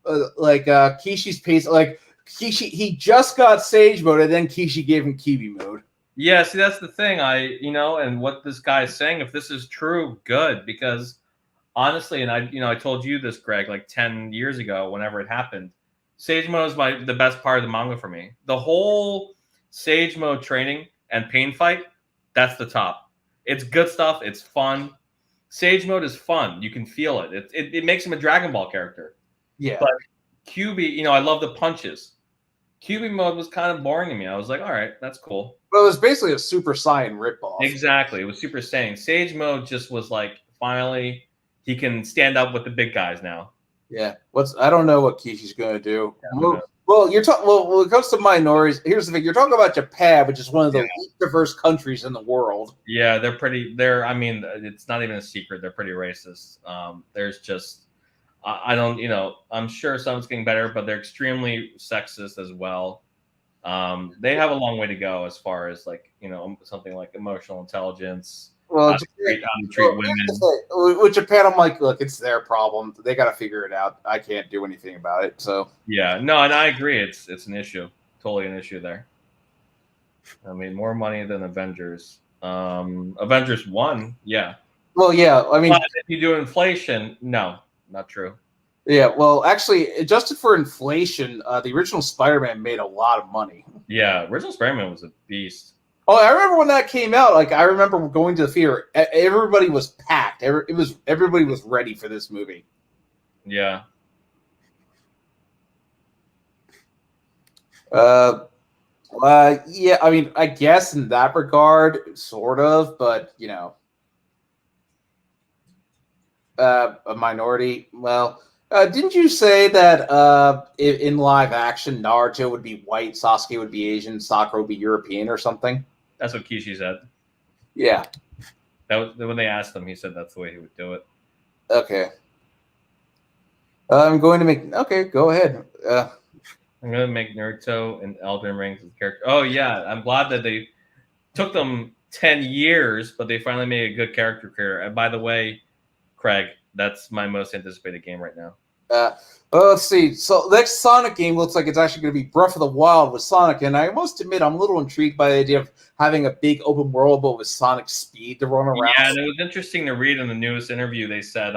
Kishi's pace, like Kishi, he just got Sage mode and then Kishi gave him Kibi mode. Yeah, see, that's the thing. And what this guy is saying, if this is true, good, because honestly, and I told you this, Greg, like 10 years ago, whenever it happened, Sage mode is the best part of the manga for me. The whole Sage mode training and pain fight, that's the top. It's good stuff. It's fun. Sage mode is fun. You can feel it. It makes him a Dragon Ball character. Yeah. But QB, I love the punches. QB mode was kind of boring to me. I was like, all right, that's cool. Well, it was basically a Super Saiyan ripoff. Exactly. It was Super Saiyan. Sage mode just was like, finally, he can stand up with the big guys now. Yeah. I don't know what Kishi's going to do. Well, you're talking. Well, when it comes to minorities, here's the thing: you're talking about Japan, which is one of the least diverse countries in the world. Yeah, I mean, it's not even a secret. They're pretty racist. There's just, I don't, I'm sure someone's getting better, but they're extremely sexist as well. They have a long way to go as far as something like emotional intelligence. Well, treat women. With Japan, I'm like, look, it's their problem. They got to figure it out. I can't do anything about it. So yeah, no, and I agree. It's an issue, totally an issue there. I mean, more money than Avengers. Avengers 1, yeah. Well, yeah. I mean, but if you do inflation, no, not true. Yeah, well, actually, adjusted for inflation, the original Spider-Man made a lot of money. Yeah, original Spider-Man was a beast. Oh, I remember when that came out. Like, I remember going to the theater. Everybody was packed. Everybody was ready for this movie. Yeah. Yeah. I mean, I guess in that regard, sort of, but a minority. Well, didn't you say that in live action, Naruto would be white, Sasuke would be Asian, Sakura would be European, or something? That's what Kishi said. Yeah. That was when they asked him. He said that's the way he would do it. Okay. I'm going to make. Okay, go ahead. I'm going to make Naruto and Elden Ring as character. Oh yeah, I'm glad that they took them 10 years, but they finally made a good character creator. And by the way, Craig, that's my most anticipated game right now. Well, let's see. So next Sonic game looks like it's actually going to be Breath of the Wild with Sonic, and I must admit I'm a little intrigued by the idea of having a big open world, but with Sonic's speed to run around. Yeah, and it was interesting to read in the newest interview. They said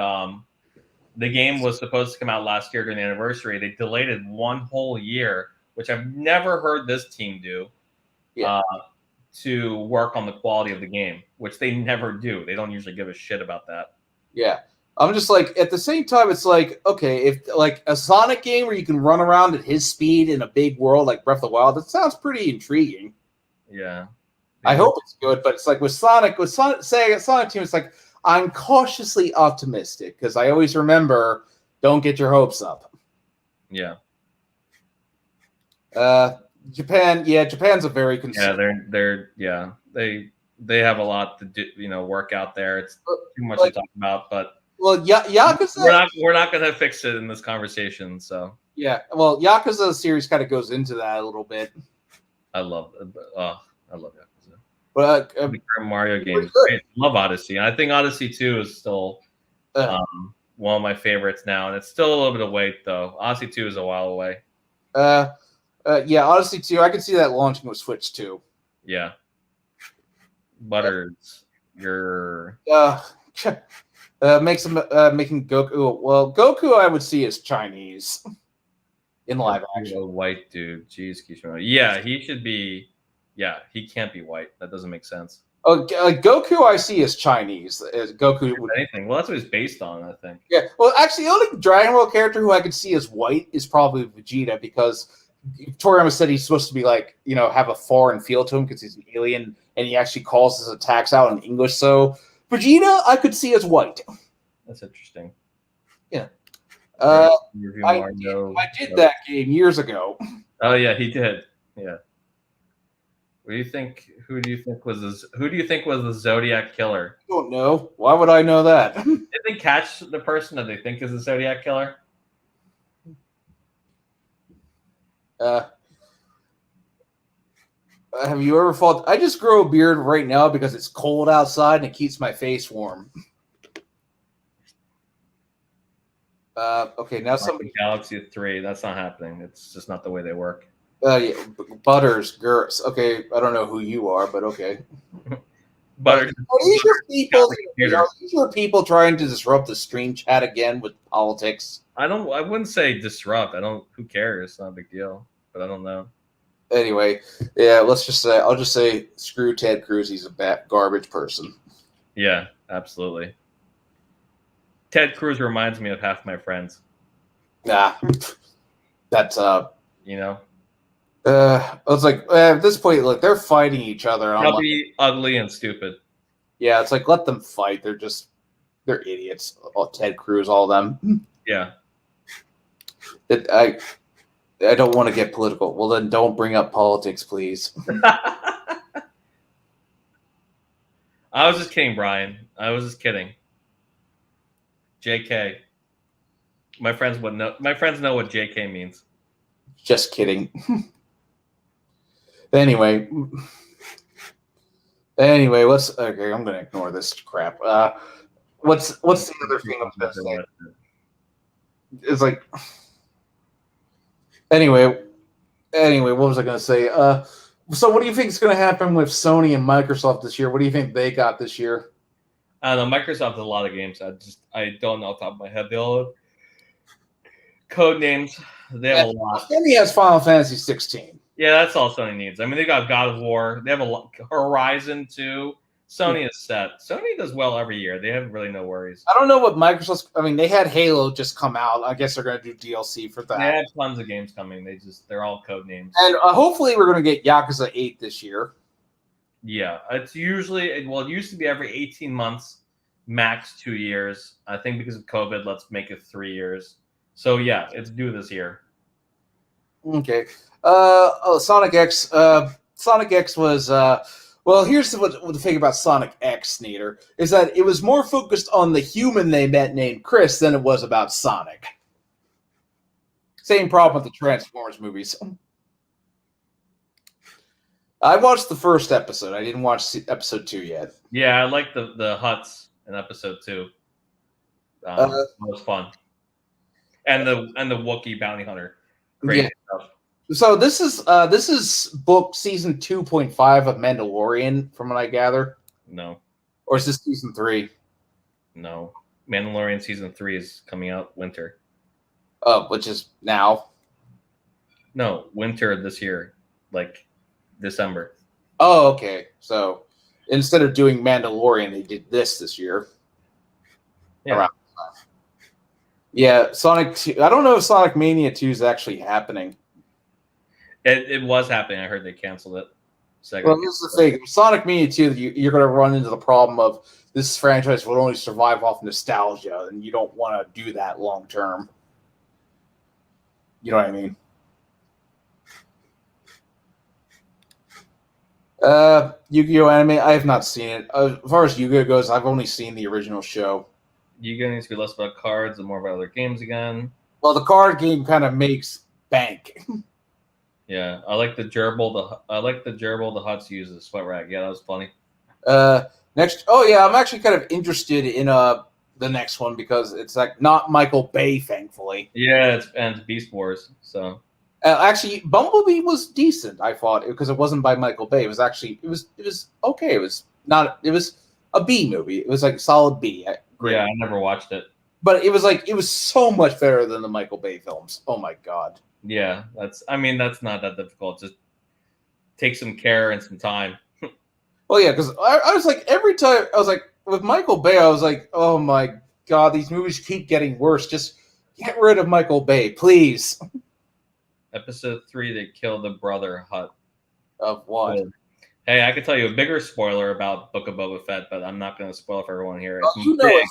the game was supposed to come out last year during the anniversary. They delayed it 1 whole year, which I've never heard this team do. Yeah. To work on the quality of the game, which they never do. They don't usually give a shit about that. Yeah. I'm just like, at the same time, it's like, okay, if like a Sonic game where you can run around at his speed in a big world like Breath of the Wild, that sounds pretty intriguing. Yeah. I hope it's good, but it's like with Sonic Team, it's like, I'm cautiously optimistic because I always remember, don't get your hopes up. Yeah. Japan, Japan's a very concerned. Yeah, they have a lot to do, work out there. It's too much to talk about, but Yakuza. We're not going to fix it in this conversation. So yeah, well, Yakuza series kind of goes into that a little bit. I love Yakuza. But the current Mario games, I love Odyssey. And I think Odyssey 2 is still one of my favorites now, and it's still a little bit of wait though. Odyssey 2 is a while away. Yeah, honestly, too, I could see that launching with Switch too. Yeah. Butters, you're Makes them making Goku. Well, Goku, I would see as Chinese in live action. a white dude. Jeez, Kishimoto. Yeah, he should be. Yeah, he can't be white. That doesn't make sense. Oh, Goku, I see as Chinese. As Goku would Anything. Well, that's what he's based on, I think. Yeah. Well, actually, the only Dragon Ball character who I could see as white is probably Vegeta because Toriyama said he's supposed to be like, have a foreign feel to him because he's an alien and he actually calls his attacks out in English. So Vegeta, I could see as white. That's interesting. Yeah. I did that game years ago. Oh yeah, he did. Yeah. What do you think? Who do you think was the Zodiac killer? I don't know. Why would I know that? Did they catch the person that they think is the Zodiac killer? Have you ever felt? I just grow a beard right now because it's cold outside and it keeps my face warm. Okay, now somebody Galaxy of 3. That's not happening. It's just not the way they work. Yeah, Butters, Gers. Okay, I don't know who you are, but okay. Butters. These are people trying to disrupt the stream chat again with politics. I wouldn't say disrupt. Who cares? It's not a big deal. But I don't know. Anyway, yeah, I'll just say screw Ted Cruz. He's a garbage person. Yeah, absolutely. Ted Cruz reminds me of half my friends. Nah, that's I was like, at this point, look, they're fighting each other. They'll be ugly and stupid. Yeah, it's like, let them fight. They're idiots. Ted Cruz, all of them. Yeah. I don't want to get political. Well, then don't bring up politics, please. I was just kidding, Brian. I was just kidding. JK. My friends know what JK means. Just kidding. Anyway, let's. Okay, I'm gonna ignore this crap. What's the other thing I'm gonna say? It's like. Anyway, what was I gonna say? So what do you think is gonna happen with Sony and Microsoft this year? What do you think they got this year? I don't know. Microsoft has a lot of games. I don't know off the top of my head. They all have code names. They have a lot. Sony has Final Fantasy 16. Yeah, that's all Sony needs. I mean, they got God of War. They have a lot. Horizon 2. Sony is set. Sony does well every year. They have really no worries. I don't know what Microsoft. I mean, they had Halo just come out. I guess they're going to do DLC for that. They have tons of games coming. They're all code names. And hopefully, we're going to get Yakuza 8 this year. Yeah, it used to be every 18 months, max 2 years. I think because of COVID, let's make it 3 years. So yeah, it's due this year. Okay. Sonic X. Sonic X was. Well, here's what the thing about Sonic X, Nader, is that it was more focused on the human they met named Chris than it was about Sonic. Same problem with the Transformers movies. I watched the first episode. I didn't watch episode 2 yet. Yeah, I like the huts in episode 2. It was fun. And the Wookiee bounty hunter. Great stuff. So this is book season 2.5 of Mandalorian, from what I gather. No. Or is this season 3? No. Mandalorian season 3 is coming out winter. Oh, which is now? No, winter this year, like December. Oh, okay. So instead of doing Mandalorian, they did this year. Yeah. Yeah, Sonic 2. I don't know if Sonic Mania 2 is actually happening. It was happening. I heard they canceled it. Well, this is the thing. Sonic Mania 2, you're going to run into the problem of this franchise will only survive off nostalgia, and you don't want to do that long term. You know what I mean? Yu-Gi-Oh! Anime, I have not seen it. As far as Yu-Gi-Oh! Goes, I've only seen the original show. Yu-Gi-Oh! Needs to be less about cards and more about other games again. Well, the card game kind of makes bank. Yeah, I like the gerbil. The Huts use as sweat rag. Yeah, that was funny. Next, I'm actually kind of interested in the next one because it's like not Michael Bay, thankfully. Yeah, it's Beast Wars. So Actually, Bumblebee was decent. I thought because it wasn't by Michael Bay. It was okay. It was not. It was a B movie. It was like a solid B. Great. Yeah, I never watched it. But it was so much better than the Michael Bay films. Oh my god. Yeah, that's not that difficult. Just take some care and some time. Well, yeah, because I was like every time I was like with Michael Bay, I was like, oh my god, these movies keep getting worse. Just get rid of Michael Bay, please. Episode 3, they kill the brother Hut. Of what? Hey, I could tell you a bigger spoiler about Book of Boba Fett, but I'm not going to spoil it for everyone here. Well, you know it,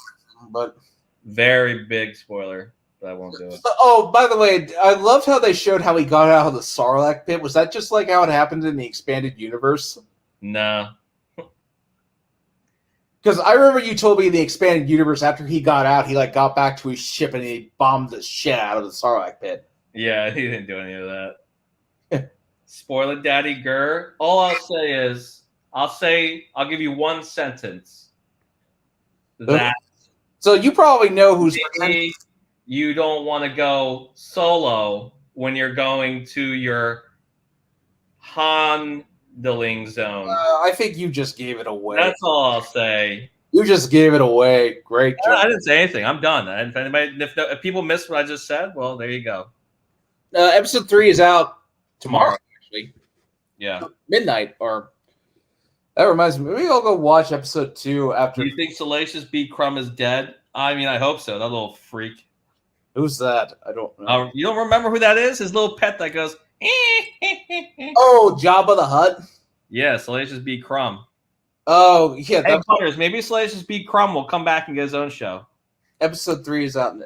but very big spoiler, but I won't do it. Oh, by the way, I loved how they showed how he got out of the Sarlacc pit. Was that just like how it happened in the expanded universe? No. Because I remember you told me in the expanded universe after he got out, he like got back to his ship and he bombed the shit out of the Sarlacc pit. Yeah, he didn't do any of that. Spoil it, Daddy Gurr. All I'll say is, I'll give you one sentence. That so you probably know who's you don't want to go solo when you're going to your handling zone. I think you just gave it away. That's all I'll say. You just gave it away. Great job. I didn't say anything. I'm done. If people missed what I just said, well, there you go. Episode 3 is out tomorrow, actually. Yeah. Midnight, or that reminds me. Maybe I'll go watch episode 2 after. Do you think Salacious B. Crumb is dead? I mean, I hope so. That little freak. Who's that? I don't know. You don't remember who that is? His little pet that goes. Oh, Jabba the Hutt. Yeah, Salacious B. Crumb. Oh, yeah. Hey, Butters, maybe Salacious B. Crumb will come back and get his own show. Episode 3 is out.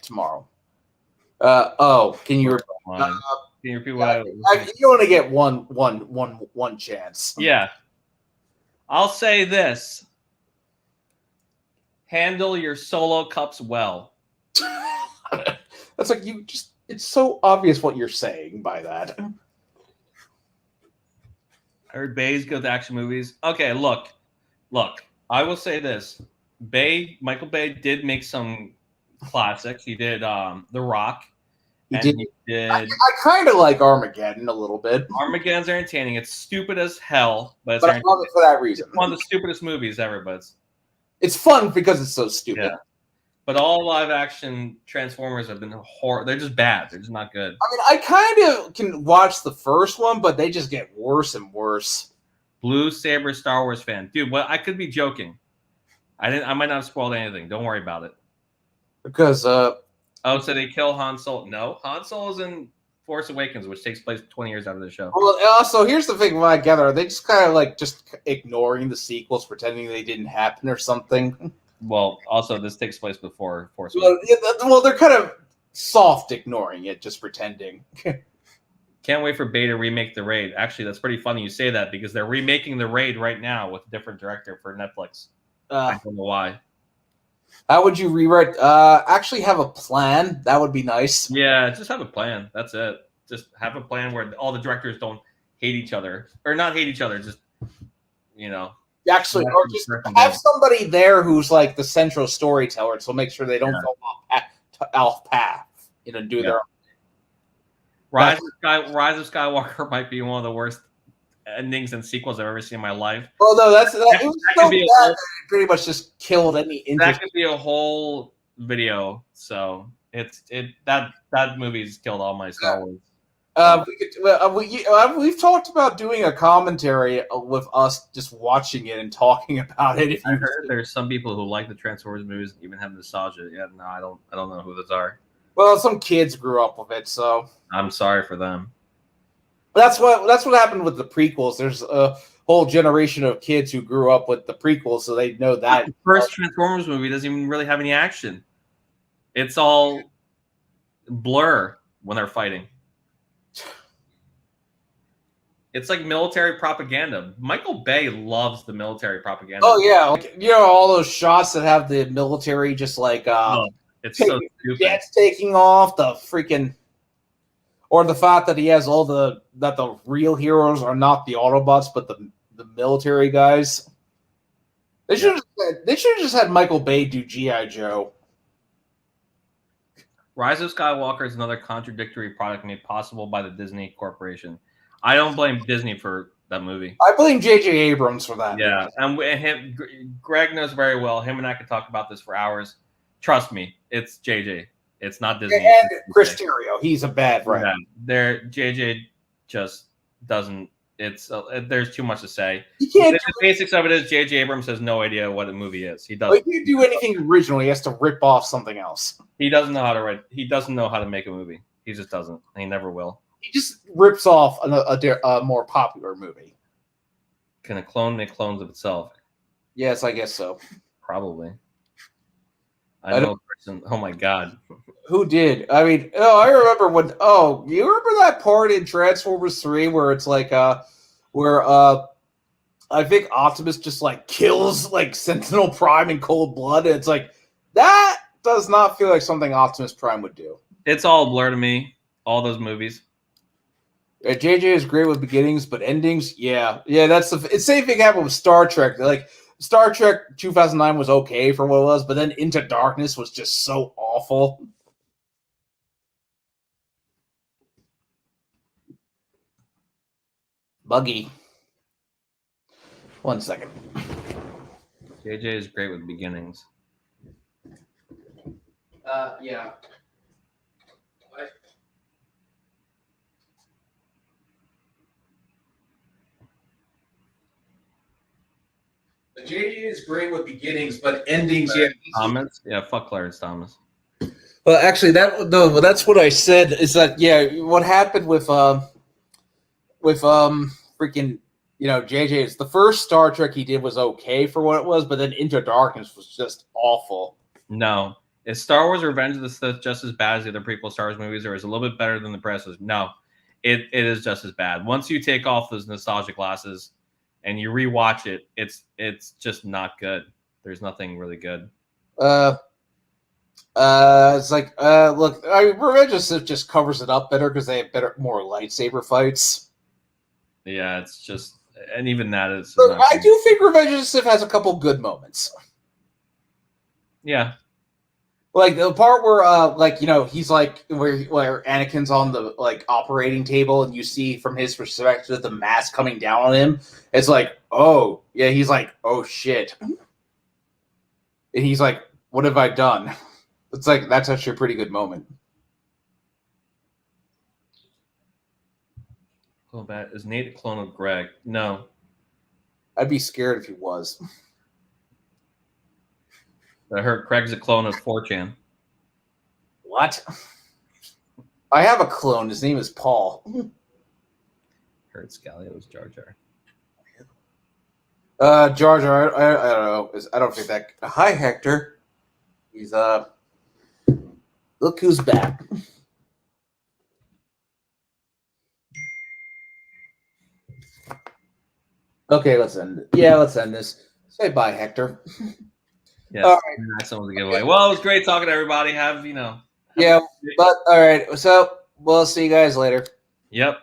Tomorrow. Can you repeat what you only get one chance. Yeah. I'll say this. Handle your solo cups well. That's like it's so obvious what you're saying by that. I heard Bay's go to action movies. Okay, look. I will say this. Michael Bay did make some classics. He did The Rock. He did. I kind of like Armageddon a little bit. Armageddon's entertaining. It's stupid as hell, but I love it for that reason. It's one of the stupidest movies ever, but it's fun because it's so stupid. Yeah. But all live action Transformers have been horrible. They're just bad.'re just not good. I mean, I kind of can watch the first one, but they just get worse and worse. Blue Saber Star Wars fan. Dude, well, I could be joking. I might not have spoiled anything. Don't worry about it. Because so they kill Han Solo. No, Han Solo is in Force Awakens, which takes place 20 years after the show. Well, also, here's the thing. What I gather, are they just kind of like just ignoring the sequels, pretending they didn't happen or something? Well, also, this takes place before Force Awakens. Well, they're kind of soft ignoring it, just pretending. Can't wait for Bay to remake The Raid. Actually, that's pretty funny you say that because they're remaking The Raid right now with a different director for Netflix. I don't know why. How would you rewrite? Actually, have a plan. That would be nice. Yeah, just have a plan. That's it. Just have a plan where all the directors don't hate each other, or not hate each other. Just actually, or just have somebody there who's like the central storyteller, so make sure they don't go off path. Do their own. Rise of Skywalker might be one of the worst endings and sequels I've ever seen in my life. Oh no, it was so bad that it pretty much just killed any interest. That could be a whole video. So that movie's killed all my Star Wars. We've talked about doing a commentary with us just watching it and talking about it. I heard there's some people who like the Transformers movies and even have nostalgia. Yeah, no, I don't know who those are. Well, some kids grew up with it, so I'm sorry for them. That's what happened with the prequels. There's a whole generation of kids who grew up with the prequels, so they know that. The first Transformers movie doesn't even really have any action. It's all blur when they're fighting. It's like military propaganda. Michael Bay loves the military propaganda. Oh yeah, all those shots that have the military just like it's so stupid. Jets taking off the freaking. Or the fact that he has that the real heroes are not the Autobots, but the military guys. They should have just had Michael Bay do G.I. Joe. Rise of Skywalker is another contradictory product made possible by the Disney Corporation. I don't blame Disney for that movie. I blame J.J. Abrams for that. Yeah, and Greg knows very well. Him and I could talk about this for hours. Trust me, it's JJ. It's not Disney. And Chris Terrio, he's a bad writer. Yeah, JJ just doesn't. It's there's too much to say. You can't. The basics of it is J.J. Abrams has no idea what a movie is. He doesn't. Like, you do anything original, he has to rip off something else. He doesn't know how to write. He doesn't know how to make a movie. He just doesn't. And he never will. He just rips off a more popular movie. Can a clone make clones of itself? Yes, I guess so. Probably. I know a person. Oh my god. Who did? I mean, I remember when. Oh, you remember that part in Transformers 3 where it's like, where I think Optimus just like kills like Sentinel Prime in cold blood, and it's like that does not feel like something Optimus Prime would do. It's all a blur to me. All those movies. JJ is great with beginnings, but endings, yeah, that's the same thing happened with Star Trek. Like Star Trek 2009 was okay for what it was, but then Into Darkness was just so awful. Buggy. 1 second. JJ is great with beginnings. Yeah. What? JJ is great with beginnings, but endings, Thomas? Yeah, fuck Clarence Thomas. Well, actually, that's what I said. Is that what happened with freaking JJ is the first Star Trek he did was okay for what it was, but then Into Darkness was just awful. No, is Star Wars: Revenge of the Sith just as bad as the other prequel Star Wars movies, or is it a little bit better than the press was? No, it is just as bad. Once you take off those nostalgia glasses and you rewatch it, it's just not good. There's nothing really good. It's like look, Revenge of the Sith just covers it up better because they have more lightsaber fights. Yeah, it's just, and even that is. Look, I do think Revenge of the Sith has a couple good moments. Yeah, like the part where he's like where Anakin's on the operating table and you see from his perspective the mask coming down on him. It's like, oh yeah, he's like, oh shit, and he's like, what have I done? It's like that's actually a pretty good moment. Kombat, is Nate a clone of Greg? No. I'd be scared if he was. I heard Craig's a clone of 4chan. What? I have a clone. His name is Paul. Heard Scalio was Jar Jar. Jar Jar, I don't know. I don't think that. Hi, Hector. He's look who's back. Okay, let's end it. Yeah, let's end this. Say bye, Hector. Yeah, all right. That's someone's giveaway. Well, it was great talking to everybody. Yeah, but all right. So we'll see you guys later. Yep.